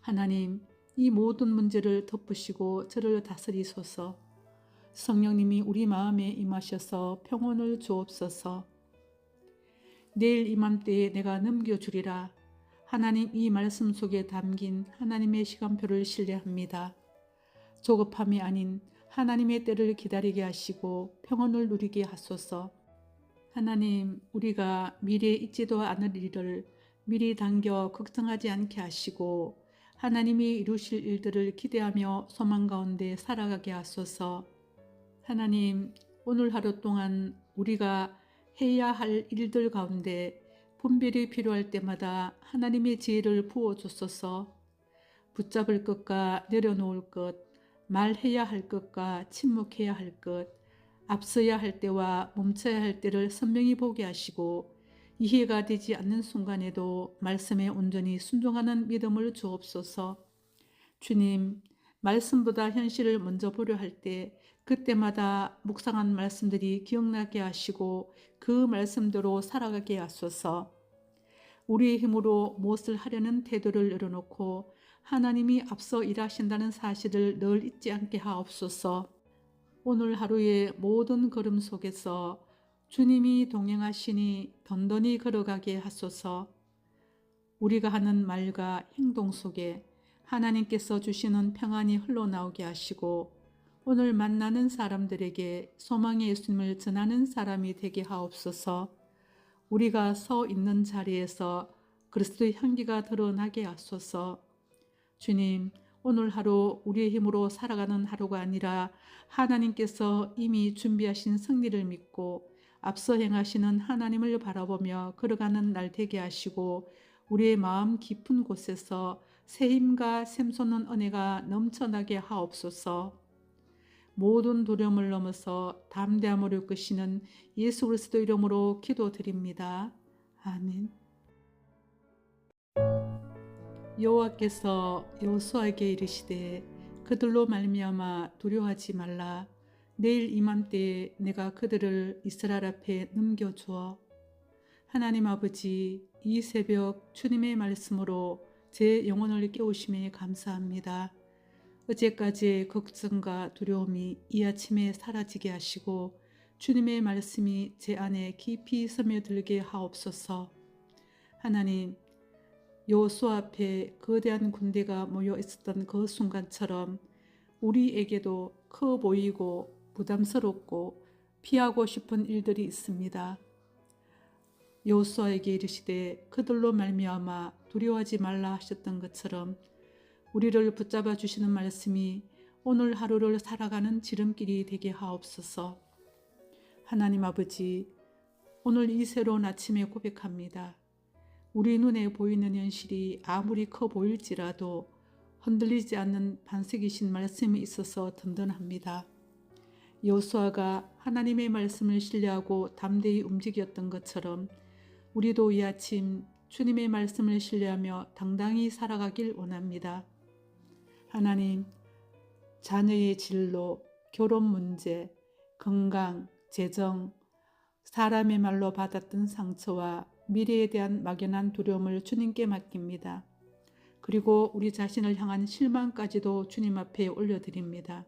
하나님, 이 모든 문제를 덮으시고 저를 다스리소서. 성령님이 우리 마음에 임하셔서 평온을 주옵소서. 내일 이맘때에 내가 넘겨주리라. 하나님, 이 말씀 속에 담긴 하나님의 시간표를 신뢰합니다. 조급함이 아닌 하나님의 때를 기다리게 하시고 평온을 누리게 하소서. 하나님, 우리가 미래에 있지도 않을 일을 미리 당겨 걱정하지 않게 하시고 하나님이 이루실 일들을 기대하며 소망 가운데 살아가게 하소서. 하나님, 오늘 하루 동안 우리가 해야 할 일들 가운데 분별이 필요할 때마다 하나님의 지혜를 부어주소서. 붙잡을 것과 내려놓을 것, 말해야 할 것과 침묵해야 할 것, 앞서야 할 때와 멈춰야 할 때를 선명히 보게 하시고 이해가 되지 않는 순간에도 말씀에 온전히 순종하는 믿음을 주옵소서. 주님, 말씀보다 현실을 먼저 보려 할 때 그때마다 묵상한 말씀들이 기억나게 하시고 그 말씀대로 살아가게 하소서. 우리의 힘으로 무엇을 하려는 태도를 열어놓고 하나님이 앞서 일하신다는 사실을 늘 잊지 않게 하옵소서. 오늘 하루의 모든 걸음 속에서 주님이 동행하시니 던던히 걸어가게 하소서. 우리가 하는 말과 행동 속에 하나님께서 주시는 평안이 흘러나오게 하시고 오늘 만나는 사람들에게 소망의 예수님을 전하는 사람이 되게 하옵소서. 우리가 서 있는 자리에서 그리스도의 향기가 드러나게 하소서. 주님, 오늘 하루 우리의 힘으로 살아가는 하루가 아니라 하나님께서 이미 준비하신 승리를 믿고 앞서 행하시는 하나님을 바라보며 걸어가는 날 되게 하시고 우리의 마음 깊은 곳에서 새 힘과 샘솟는 은혜가 넘쳐나게 하옵소서. 모든 두려움을 넘어서 담대함으로 이끄시는 예수 그리스도 이름으로 기도드립니다. 아멘. 여호와께서 여호수아에게 이르시되 그들로 말미암아 두려워하지 말라. 내일 이맘때에 내가 그들을 이스라엘 앞에 넘겨주어. 하나님 아버지, 이 새벽 주님의 말씀으로 제 영혼을 깨우심에 감사합니다. 어제까지의 걱정과 두려움이 이 아침에 사라지게 하시고 주님의 말씀이 제 안에 깊이 스며들게 하옵소서. 하나님, 여호수아 앞에 거대한 군대가 모여 있었던 그 순간처럼 우리에게도 커 보이고 부담스럽고 피하고 싶은 일들이 있습니다. 여호수아에게 이르시되 그들로 말미암아 두려워하지 말라 하셨던 것처럼 우리를 붙잡아 주시는 말씀이 오늘 하루를 살아가는 지름길이 되게 하옵소서. 하나님 아버지, 오늘 이 새로운 아침에 고백합니다. 우리 눈에 보이는 현실이 아무리 커 보일지라도 흔들리지 않는 반석이신 말씀이 있어서 든든합니다. 여호수아가 하나님의 말씀을 신뢰하고 담대히 움직였던 것처럼 우리도 이 아침 주님의 말씀을 신뢰하며 당당히 살아가길 원합니다. 하나님, 자녀의 진로, 결혼 문제, 건강, 재정, 사람의 말로 받았던 상처와 미래에 대한 막연한 두려움을 주님께 맡깁니다. 그리고 우리 자신을 향한 실망까지도 주님 앞에 올려드립니다.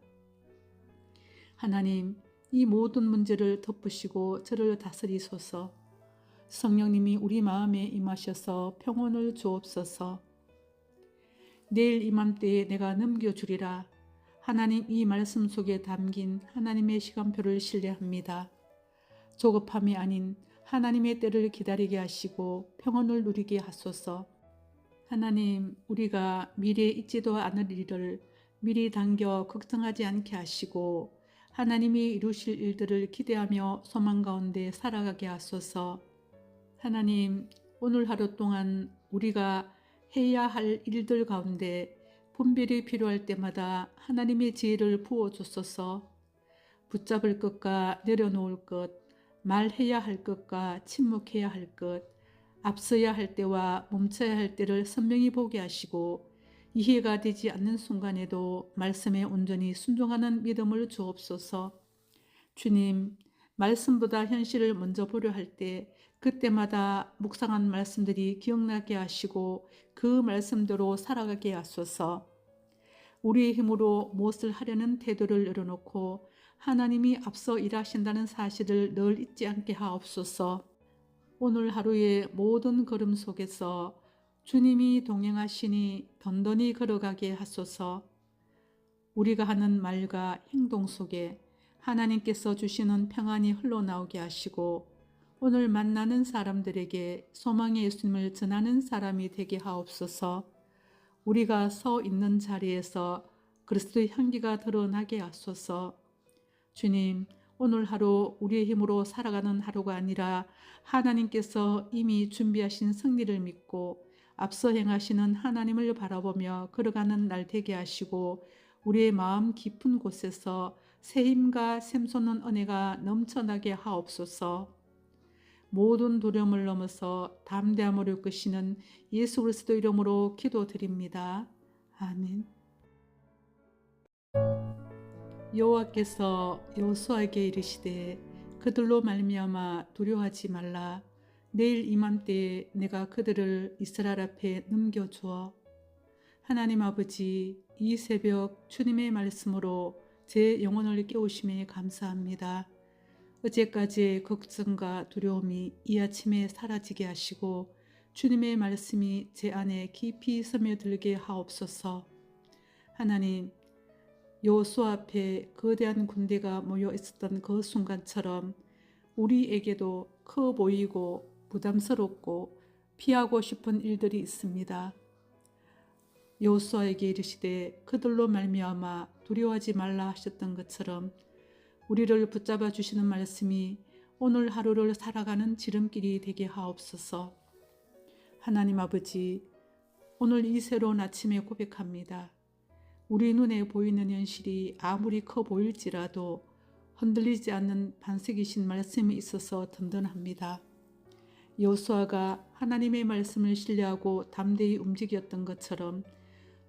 하나님, 이 모든 문제를 덮으시고 저를 다스리소서. 성령님이 우리 마음에 임하셔서 평온을 주옵소서. 내일 이맘때에 내가 넘겨주리라. 하나님, 이 말씀 속에 담긴 하나님의 시간표를 신뢰합니다. 조급함이 아닌 하나님의 때를 기다리게 하시고 평온을 누리게 하소서. 하나님, 우리가 미래에 있지도 않을 일을 미리 당겨 걱정하지 않게 하시고 하나님이 이루실 일들을 기대하며 소망 가운데 살아가게 하소서. 하나님, 오늘 하루 동안 우리가 해야 할 일들 가운데 분별이 필요할 때마다 하나님의 지혜를 부어주소서. 붙잡을 것과 내려놓을 것, 말해야 할 것과 침묵해야 할 것, 앞서야 할 때와 멈춰야 할 때를 선명히 보게 하시고 이해가 되지 않는 순간에도 말씀에 온전히 순종하는 믿음을 주옵소서. 주님, 말씀보다 현실을 먼저 보려 할 때 그때마다 묵상한 말씀들이 기억나게 하시고 그 말씀대로 살아가게 하소서. 우리의 힘으로 무엇을 하려는 태도를 열어놓고 하나님이 앞서 일하신다는 사실을 늘 잊지 않게 하옵소서. 오늘 하루의 모든 걸음 속에서 주님이 동행하시니 던던히 걸어가게 하소서. 우리가 하는 말과 행동 속에 하나님께서 주시는 평안이 흘러나오게 하시고 오늘 만나는 사람들에게 소망의 예수님을 전하는 사람이 되게 하옵소서. 우리가 서 있는 자리에서 그리스도의 향기가 드러나게 하소서. 주님, 오늘 하루 우리의 힘으로 살아가는 하루가 아니라 하나님께서 이미 준비하신 승리를 믿고 앞서 행하시는 하나님을 바라보며 걸어가는 날 되게 하시고 우리의 마음 깊은 곳에서 새 힘과 샘솟는 은혜가 넘쳐나게 하옵소서. 모든 두려움을 넘어서 담대함으로 이끄시는 예수 그리스도 이름으로 기도드립니다. 아멘. 여호와께서 여호수아에게 이르시되 그들로 말미암아 두려워하지 말라. 내일 이맘때에 내가 그들을 이스라엘 앞에 넘겨주어. 하나님 아버지, 이 새벽 주님의 말씀으로 제 영혼을 깨우심에 감사합니다. 어제까지의 걱정과 두려움이 이 아침에 사라지게 하시고 주님의 말씀이 제 안에 깊이 스며들게 하옵소서. 하나님, 여호수아 앞에 거대한 군대가 모여 있었던 그 순간처럼 우리에게도 커 보이고 부담스럽고 피하고 싶은 일들이 있습니다. 여호수아에게 이르시되 그들로 말미암아 두려워하지 말라 하셨던 것처럼 우리를 붙잡아 주시는 말씀이 오늘 하루를 살아가는 지름길이 되게 하옵소서. 하나님 아버지, 오늘 이 새로운 아침에 고백합니다. 우리 눈에 보이는 현실이 아무리 커 보일지라도 흔들리지 않는 반석이신 말씀이 있어서 든든합니다. 여호수아가 하나님의 말씀을 신뢰하고 담대히 움직였던 것처럼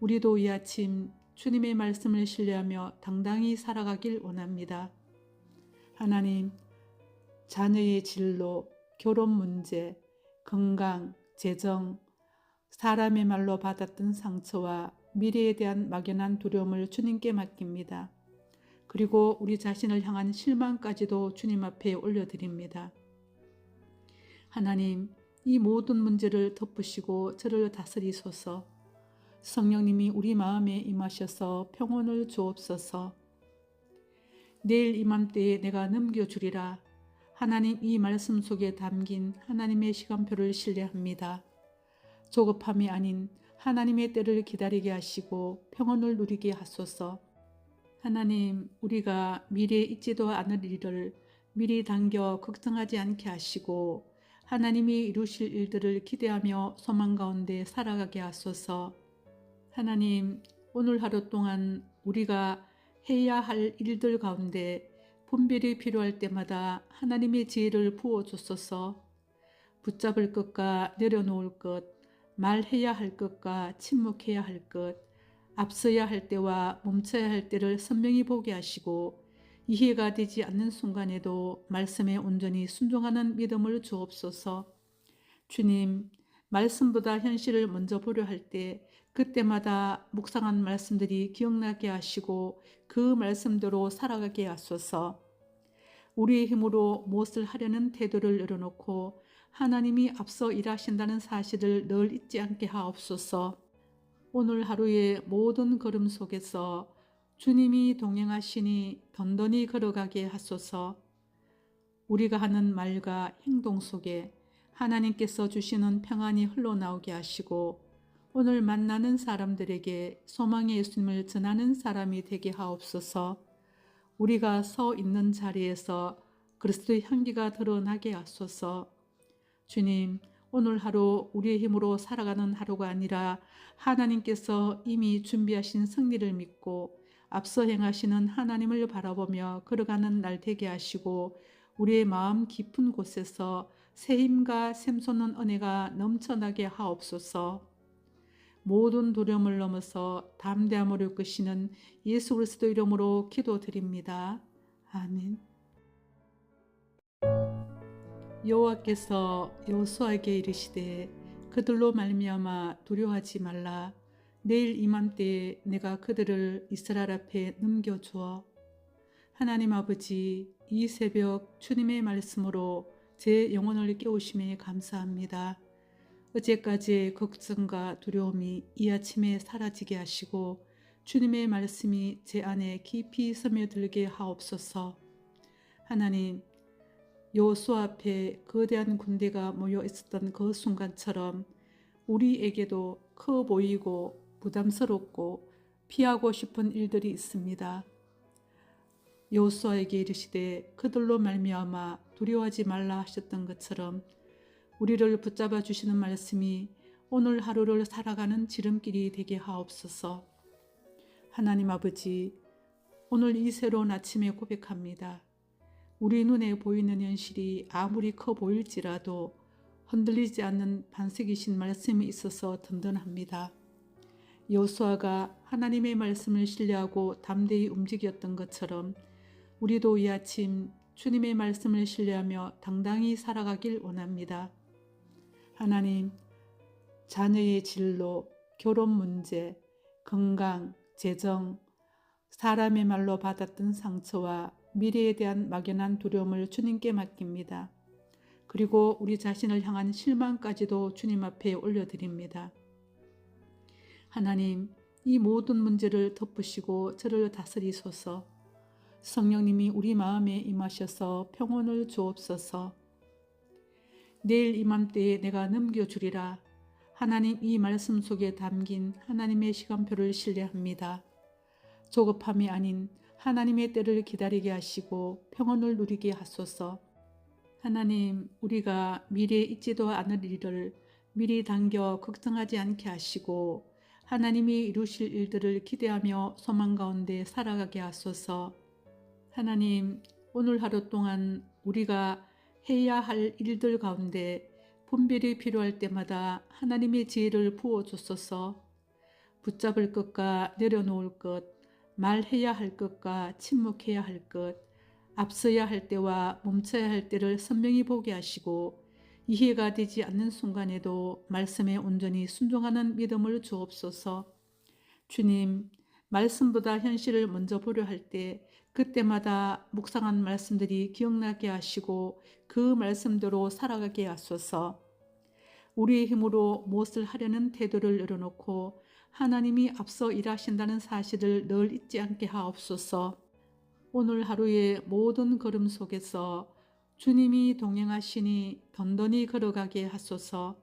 우리도 이 아침 주님의 말씀을 신뢰하며 당당히 살아가길 원합니다. 하나님, 자녀의 진로, 결혼 문제, 건강, 재정, 사람의 말로 받았던 상처와 미래에 대한 막연한 두려움을 주님께 맡깁니다. 그리고 우리 자신을 향한 실망까지도 주님 앞에 올려드립니다. 하나님, 이 모든 문제를 덮으시고 저를 다스리소서. 성령님이 우리 마음에 임하셔서 평온을 주옵소서. 내일 이맘때에 내가 넘겨주리라. 하나님, 이 말씀 속에 담긴 하나님의 시간표를 신뢰합니다. 조급함이 아닌 하나님의 때를 기다리게 하시고 평온을 누리게 하소서. 하나님, 우리가 미래에 있지도 않을 일을 미리 당겨 걱정하지 않게 하시고 하나님이 이루실 일들을 기대하며 소망 가운데 살아가게 하소서. 하나님, 오늘 하루 동안 우리가 해야 할 일들 가운데 분별이 필요할 때마다 하나님의 지혜를 부어주소서. 붙잡을 것과 내려놓을 것, 말해야 할 것과 침묵해야 할 것, 앞서야 할 때와 멈춰야 할 때를 선명히 보게 하시고 이해가 되지 않는 순간에도 말씀에 온전히 순종하는 믿음을 주옵소서. 주님, 말씀보다 현실을 먼저 보려 할 때 그때마다 묵상한 말씀들이 기억나게 하시고 그 말씀대로 살아가게 하소서. 우리의 힘으로 무엇을 하려는 태도를 내려놓고 하나님이 앞서 일하신다는 사실을 늘 잊지 않게 하옵소서. 오늘 하루의 모든 걸음 속에서 주님이 동행하시니 던던히 걸어가게 하소서. 우리가 하는 말과 행동 속에 하나님께서 주시는 평안이 흘러나오게 하시고 오늘 만나는 사람들에게 소망의 예수님을 전하는 사람이 되게 하옵소서. 우리가 서 있는 자리에서 그리스도의 향기가 드러나게 하소서. 주님, 오늘 하루 우리의 힘으로 살아가는 하루가 아니라 하나님께서 이미 준비하신 승리를 믿고 앞서 행하시는 하나님을 바라보며 걸어가는 날 되게 하시고 우리의 마음 깊은 곳에서 새 힘과 샘솟는 은혜가 넘쳐나게 하옵소서. 모든 두려움을 넘어서 담대함으로 이끄시는 예수 그리스도 이름으로 기도드립니다. 아멘. 여호와께서 여호수아에게 이르시되 그들로 말미암아 두려워하지 말라. 내일 이맘때에 내가 그들을 이스라엘 앞에 넘겨주어. 하나님 아버지, 이 새벽 주님의 말씀으로 제 영혼을 깨우심에 감사합니다. 어제까지의 걱정과 두려움이 이 아침에 사라지게 하시고 주님의 말씀이 제 안에 깊이 스며들게 하옵소서. 하나님, 여호수아 앞에 거대한 군대가 모여 있었던 그 순간처럼 우리에게도 커 보이고 부담스럽고 피하고 싶은 일들이 있습니다. 여호수아에게 이르시되 그들로 말미암아 두려워하지 말라 하셨던 것처럼 우리를 붙잡아 주시는 말씀이 오늘 하루를 살아가는 지름길이 되게 하옵소서. 하나님 아버지, 오늘 이 새로운 아침에 고백합니다. 우리 눈에 보이는 현실이 아무리 커 보일지라도 흔들리지 않는 반석이신 말씀이 있어서 든든합니다. 여호수아가 하나님의 말씀을 신뢰하고 담대히 움직였던 것처럼 우리도 이 아침 주님의 말씀을 신뢰하며 당당히 살아가길 원합니다. 하나님, 자녀의 진로, 결혼 문제, 건강, 재정, 사람의 말로 받았던 상처와 미래에 대한 막연한 두려움을 주님께 맡깁니다. 그리고 우리 자신을 향한 실망까지도 주님 앞에 올려드립니다. 하나님, 이 모든 문제를 덮으시고 저를 다스리소서. 성령님이 우리 마음에 임하셔서 평온을 주옵소서. 내일 이맘때에 내가 넘겨주리라. 하나님, 이 말씀 속에 담긴 하나님의 시간표를 신뢰합니다. 조급함이 아닌 하나님의 때를 기다리게 하시고 평온을 누리게 하소서. 하나님, 우리가 미래에 있지도 않을 일을 미리 당겨 걱정하지 않게 하시고 하나님이 이루실 일들을 기대하며 소망 가운데 살아가게 하소서. 하나님, 오늘 하루 동안 우리가 해야 할 일들 가운데 분별이 필요할 때마다 하나님의 지혜를 부어주소서. 붙잡을 것과 내려놓을 것, 말해야 할 것과 침묵해야 할 것, 앞서야 할 때와 멈춰야 할 때를 선명히 보게 하시고 이해가 되지 않는 순간에도 말씀에 온전히 순종하는 믿음을 주옵소서. 주님, 말씀보다 현실을 먼저 보려 할 때 그때마다 묵상한 말씀들이 기억나게 하시고 그 말씀대로 살아가게 하소서. 우리의 힘으로 무엇을 하려는 태도를 내려놓고 하나님이 앞서 일하신다는 사실을 늘 잊지 않게 하옵소서. 오늘 하루의 모든 걸음 속에서 주님이 동행하시니 던던히 걸어가게 하소서.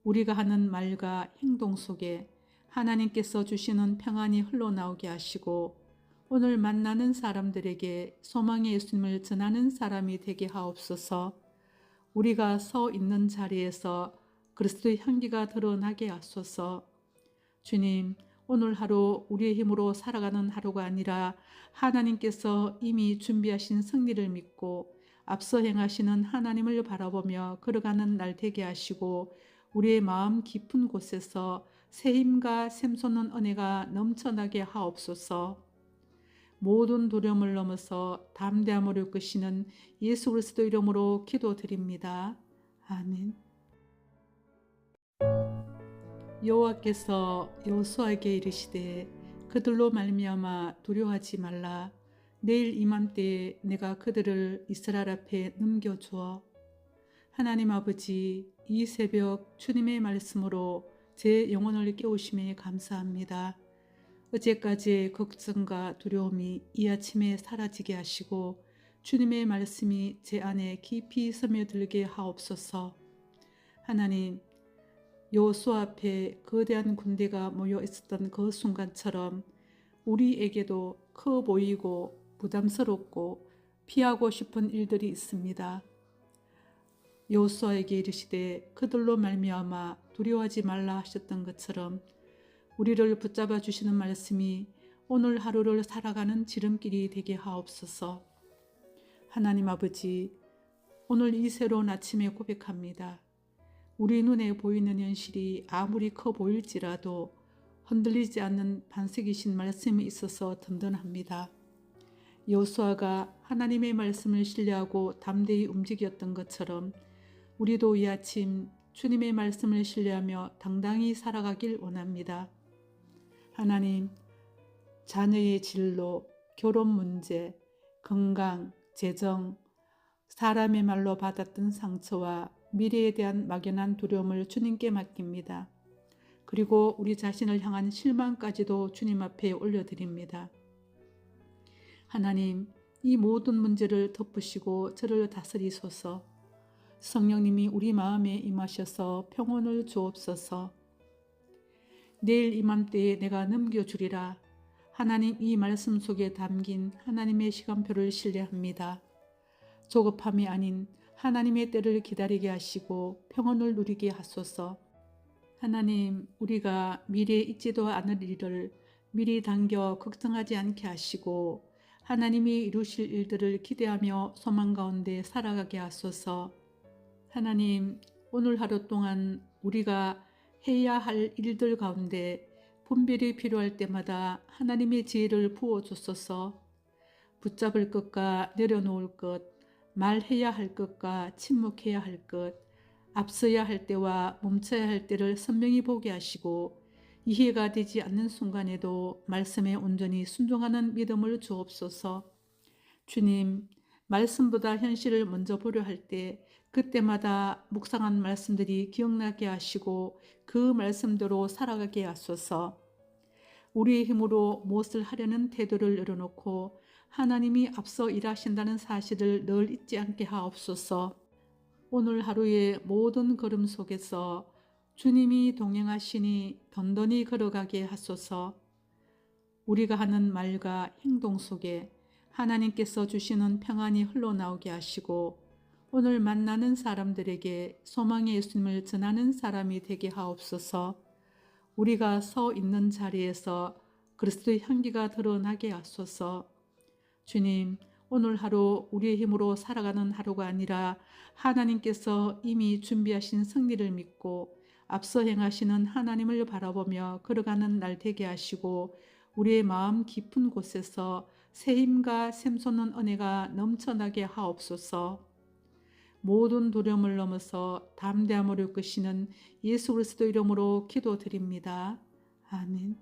우리가 하는 말과 행동 속에 하나님께서 주시는 평안이 흘러나오게 하시고 오늘 만나는 사람들에게 소망의 예수님을 전하는 사람이 되게 하옵소서. 우리가 서 있는 자리에서 그리스도의 향기가 드러나게 하소서. 주님, 오늘 하루 우리의 힘으로 살아가는 하루가 아니라 하나님께서 이미 준비하신 승리를 믿고 앞서 행하시는 하나님을 바라보며 걸어가는 날 되게 하시고 우리의 마음 깊은 곳에서 새 힘과 샘솟는 은혜가 넘쳐나게 하옵소서. 모든 두려움을 넘어서 담대함으로 이끄시는 예수 그리스도 이름으로 기도드립니다. 아멘. 여호와께서 여호수아에게 이르시되 그들로 말미암아 두려워하지 말라. 내일 이맘때에 내가 그들을 이스라엘 앞에 넘겨주어. 하나님 아버지, 이 새벽 주님의 말씀으로 제 영혼을 깨우심에 감사합니다. 어제까지의 걱정과 두려움이 이 아침에 사라지게 하시고 주님의 말씀이 제 안에 깊이 스며들게 하옵소서. 하나님, 여호수아 앞에 거대한 군대가 모여 있었던 그 순간처럼 우리에게도 커 보이고 부담스럽고 피하고 싶은 일들이 있습니다. 여호수아에게 이르시되 그들로 말미암아 두려워하지 말라 하셨던 것처럼 우리를 붙잡아 주시는 말씀이 오늘 하루를 살아가는 지름길이 되게 하옵소서. 하나님 아버지, 오늘 이 새로운 아침에 고백합니다. 우리 눈에 보이는 현실이 아무리 커 보일지라도 흔들리지 않는 반석이신 말씀이 있어서 든든합니다. 여호수아가 하나님의 말씀을 신뢰하고 담대히 움직였던 것처럼 우리도 이 아침 주님의 말씀을 신뢰하며 당당히 살아가길 원합니다. 하나님, 자녀의 진로, 결혼 문제, 건강, 재정, 사람의 말로 받았던 상처와 미래에 대한 막연한 두려움을 주님께 맡깁니다. 그리고 우리 자신을 향한 실망까지도 주님 앞에 올려드립니다. 하나님, 이 모든 문제를 덮으시고 저를 다스리소서. 성령님이 우리 마음에 임하셔서 평온을 주옵소서. 내일 이맘때에 내가 넘겨주리라. 하나님, 이 말씀 속에 담긴 하나님의 시간표를 신뢰합니다. 조급함이 아닌 하나님의 때를 기다리게 하시고 평온을 누리게 하소서. 하나님, 우리가 미래에 있지도 않을 일을 미리 당겨 걱정하지 않게 하시고 하나님이 이루실 일들을 기대하며 소망 가운데 살아가게 하소서. 하나님, 오늘 하루 동안 우리가 해야 할 일들 가운데 분별이 필요할 때마다 하나님의 지혜를 부어주소서. 붙잡을 것과 내려놓을 것, 말해야 할 것과 침묵해야 할 것, 앞서야 할 때와 멈춰야 할 때를 선명히 보게 하시고 이해가 되지 않는 순간에도 말씀에 온전히 순종하는 믿음을 주옵소서. 주님, 말씀보다 현실을 먼저 보려 할 때 그때마다 묵상한 말씀들이 기억나게 하시고 그 말씀대로 살아가게 하소서. 우리의 힘으로 무엇을 하려는 태도를 내려놓고 하나님이 앞서 일하신다는 사실을 늘 잊지 않게 하옵소서. 오늘 하루의 모든 걸음 속에서 주님이 동행하시니 던던히 걸어가게 하소서. 우리가 하는 말과 행동 속에 하나님께서 주시는 평안이 흘러나오게 하시고 오늘 만나는 사람들에게 소망의 예수님을 전하는 사람이 되게 하옵소서. 우리가 서 있는 자리에서 그리스도의 향기가 드러나게 하소서. 주님, 오늘 하루 우리의 힘으로 살아가는 하루가 아니라 하나님께서 이미 준비하신 승리를 믿고 앞서 행하시는 하나님을 바라보며 걸어가는 날 되게 하시고 우리의 마음 깊은 곳에서 새 힘과 샘솟는 은혜가 넘쳐나게 하옵소서. 모든 두려움을 넘어서 담대함으로 이끄시는 예수 그리스도 이름으로 기도드립니다. 아멘.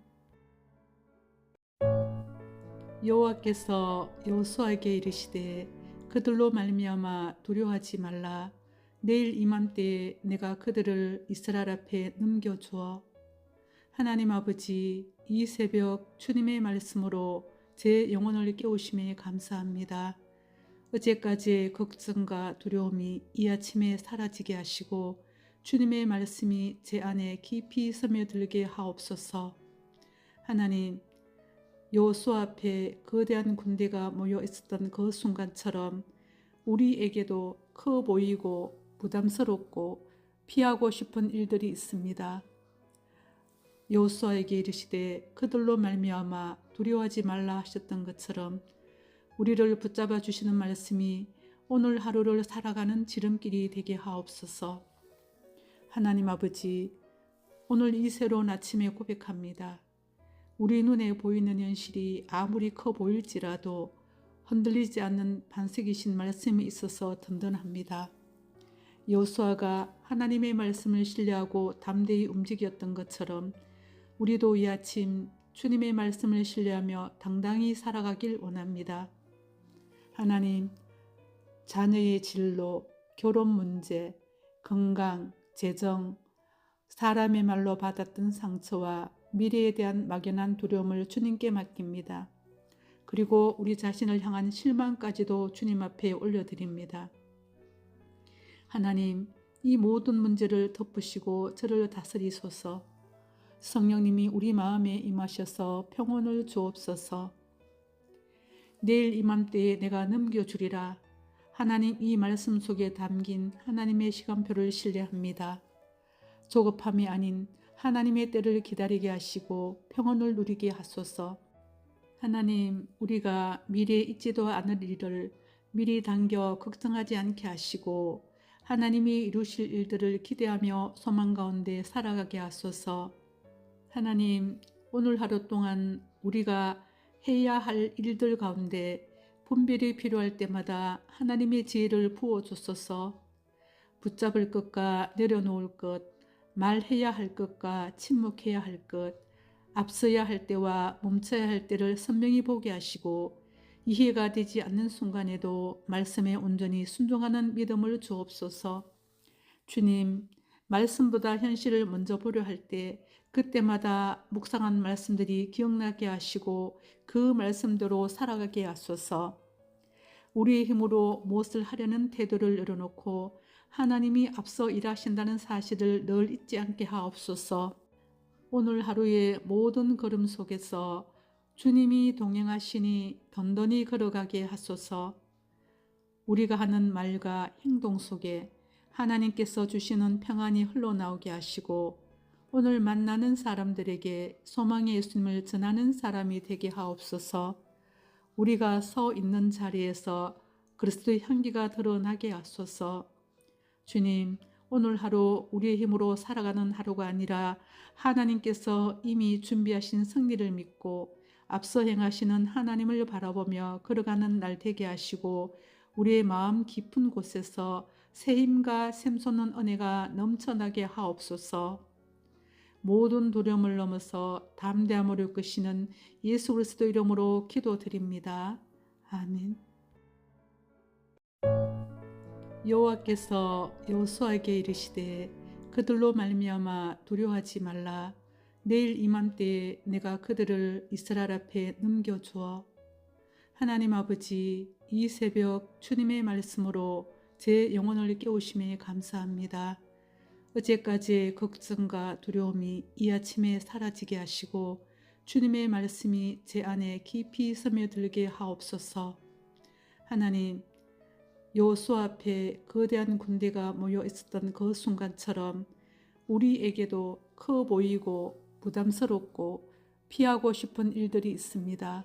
여호와께서 여호수아에게 이르시되 그들로 말미암아 두려워하지 말라. 내일 이맘때에 내가 그들을 이스라엘 앞에 넘겨주어. 하나님 아버지, 이 새벽 주님의 말씀으로 제 영혼을 깨우심에 감사합니다. 어제까지의 걱정과 두려움이 이 아침에 사라지게 하시고 주님의 말씀이 제 안에 깊이 스며들게 하옵소서. 하나님, 여호수아 앞에 거대한 군대가 모여 있었던 그 순간처럼 우리에게도 커 보이고 부담스럽고 피하고 싶은 일들이 있습니다. 여호수아에게 이르시되 그들로 말미암아 두려워하지 말라 하셨던 것처럼 우리를 붙잡아 주시는 말씀이 오늘 하루를 살아가는 지름길이 되게 하옵소서. 하나님 아버지, 오늘 이 새로운 아침에 고백합니다. 우리 눈에 보이는 현실이 아무리 커 보일지라도 흔들리지 않는 반석이신 말씀이 있어서 든든합니다. 여호수아가 하나님의 말씀을 신뢰하고 담대히 움직였던 것처럼 우리도 이 아침 주님의 말씀을 신뢰하며 당당히 살아가길 원합니다. 하나님, 자녀의 진로, 결혼 문제, 건강, 재정, 사람의 말로 받았던 상처와 미래에 대한 막연한 두려움을 주님께 맡깁니다. 그리고 우리 자신을 향한 실망까지도 주님 앞에 올려드립니다. 하나님, 이 모든 문제를 덮으시고 저를 다스리소서. 성령님이 우리 마음에 임하셔서 평온을 주옵소서. 내일 이맘때에 내가 넘겨주리라. 하나님, 이 말씀 속에 담긴 하나님의 시간표를 신뢰합니다. 조급함이 아닌 하나님의 때를 기다리게 하시고 평온을 누리게 하소서. 하나님, 우리가 미래에 있지도 않을 일을 미리 당겨 걱정하지 않게 하시고 하나님이 이루실 일들을 기대하며 소망 가운데 살아가게 하소서. 하나님, 오늘 하루 동안 우리가 해야 할 일들 가운데 분별이 필요할 때마다 하나님의 지혜를 부어주소서. 붙잡을 것과 내려놓을 것, 말해야 할 것과 침묵해야 할 것, 앞서야 할 때와 멈춰야 할 때를 선명히 보게 하시고 이해가 되지 않는 순간에도 말씀에 온전히 순종하는 믿음을 주옵소서. 주님, 말씀보다 현실을 먼저 보려 할 때 그때마다 묵상한 말씀들이 기억나게 하시고 그 말씀대로 살아가게 하소서. 우리의 힘으로 무엇을 하려는 태도를 열어놓고 하나님이 앞서 일하신다는 사실을 늘 잊지 않게 하옵소서. 오늘 하루의 모든 걸음 속에서 주님이 동행하시니 던던히 걸어가게 하소서. 우리가 하는 말과 행동 속에 하나님께서 주시는 평안이 흘러나오게 하시고 오늘 만나는 사람들에게 소망의 예수님을 전하는 사람이 되게 하옵소서. 우리가 서 있는 자리에서 그리스도의 향기가 드러나게 하소서. 주님, 오늘 하루 우리의 힘으로 살아가는 하루가 아니라 하나님께서 이미 준비하신 승리를 믿고 앞서 행하시는 하나님을 바라보며 걸어가는 날 되게 하시고 우리의 마음 깊은 곳에서 새 힘과 샘솟는 은혜가 넘쳐나게 하옵소서. 모든 두려움을 넘어서 담대함으로 이끄시는 예수 그리스도 이름으로 기도드립니다. 아멘. 여호와께서 여호수아에게 이르시되 그들로 말미암아 두려워하지 말라. 내일 이맘때에 내가 그들을 이스라엘 앞에 넘겨주어. 하나님 아버지, 이 새벽 주님의 말씀으로 제 영혼을 깨우심에 감사합니다. 어제까지의 걱정과 두려움이 이 아침에 사라지게 하시고 주님의 말씀이 제 안에 깊이 스며들게 하옵소서. 하나님, 여호수아 앞에 거대한 군대가 모여 있었던 그 순간처럼 우리에게도 커 보이고 부담스럽고 피하고 싶은 일들이 있습니다.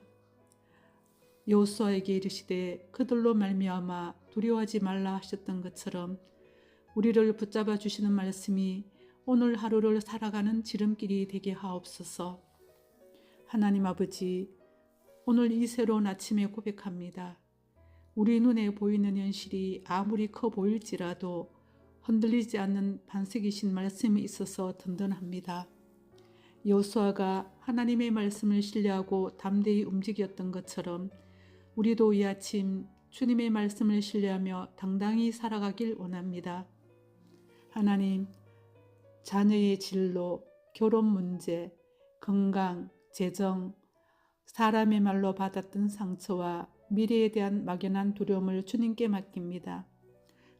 여호수아에게 이르시되 그들로 말미암아 두려워하지 말라 하셨던 것처럼 우리를 붙잡아 주시는 말씀이 오늘 하루를 살아가는 지름길이 되게 하옵소서. 하나님 아버지, 오늘 이 새로운 아침에 고백합니다. 우리 눈에 보이는 현실이 아무리 커 보일지라도 흔들리지 않는 반석이신 말씀이 있어서 든든합니다. 여호수아가 하나님의 말씀을 신뢰하고 담대히 움직였던 것처럼 우리도 이 아침 주님의 말씀을 신뢰하며 당당히 살아가길 원합니다. 하나님, 자녀의 진로, 결혼 문제, 건강, 재정, 사람의 말로 받았던 상처와 미래에 대한 막연한 두려움을 주님께 맡깁니다.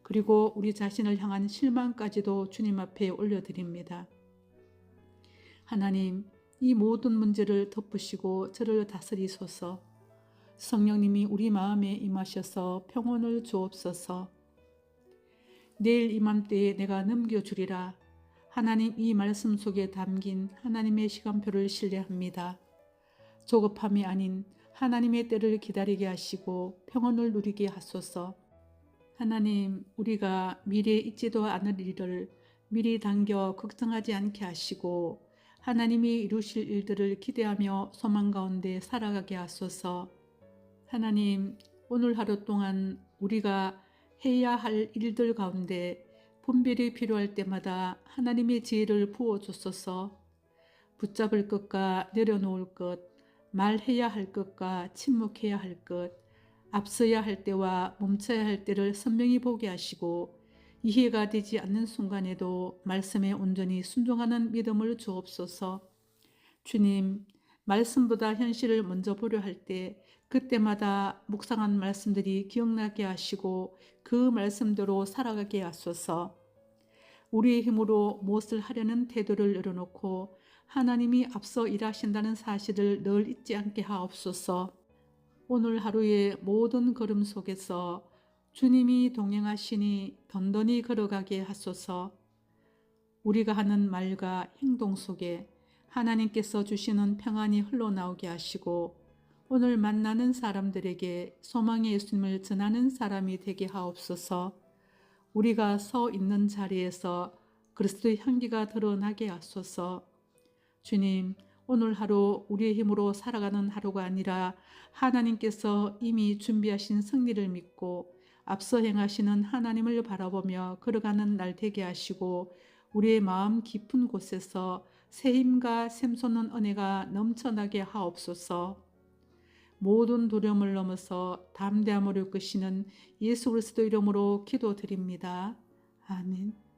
그리고 우리 자신을 향한 실망까지도 주님 앞에 올려드립니다. 하나님, 이 모든 문제를 덮으시고 저를 다스리소서. 성령님이 우리 마음에 임하셔서 평온을 주옵소서. 내일 이맘때에 내가 넘겨주리라. 하나님, 이 말씀 속에 담긴 하나님의 시간표를 신뢰합니다. 조급함이 아닌 하나님의 때를 기다리게 하시고 평온을 누리게 하소서. 하나님, 우리가 미래에 있지도 않을 일을 미리 당겨 걱정하지 않게 하시고 하나님이 이루실 일들을 기대하며 소망 가운데 살아가게 하소서. 하나님, 오늘 하루 동안 우리가 해야 할 일들 가운데 분별이 필요할 때마다 하나님의 지혜를 부어주소서. 붙잡을 것과 내려놓을 것, 말해야 할 것과 침묵해야 할 것, 앞서야 할 때와 멈춰야 할 때를 선명히 보게 하시고 이해가 되지 않는 순간에도 말씀에 온전히 순종하는 믿음을 주옵소서. 주님, 말씀보다 현실을 먼저 보려 할 때 그때마다 묵상한 말씀들이 기억나게 하시고 그 말씀대로 살아가게 하소서. 우리의 힘으로 무엇을 하려는 태도를 열어놓고 하나님이 앞서 일하신다는 사실을 늘 잊지 않게 하옵소서. 오늘 하루의 모든 걸음 속에서 주님이 동행하시니 던던히 걸어가게 하소서. 우리가 하는 말과 행동 속에 하나님께서 주시는 평안이 흘러나오게 하시고 오늘 만나는 사람들에게 소망의 예수님을 전하는 사람이 되게 하옵소서. 우리가 서 있는 자리에서 그리스도의 향기가 드러나게 하소서. 주님, 오늘 하루 우리의 힘으로 살아가는 하루가 아니라 하나님께서 이미 준비하신 승리를 믿고 앞서 행하시는 하나님을 바라보며 걸어가는 날 되게 하시고 우리의 마음 깊은 곳에서 새 힘과 샘솟는 은혜가 넘쳐나게 하옵소서. 모든 두려움을 넘어서 담대함으로 이끄시는 예수 그리스도 이름으로 기도드립니다. 아멘.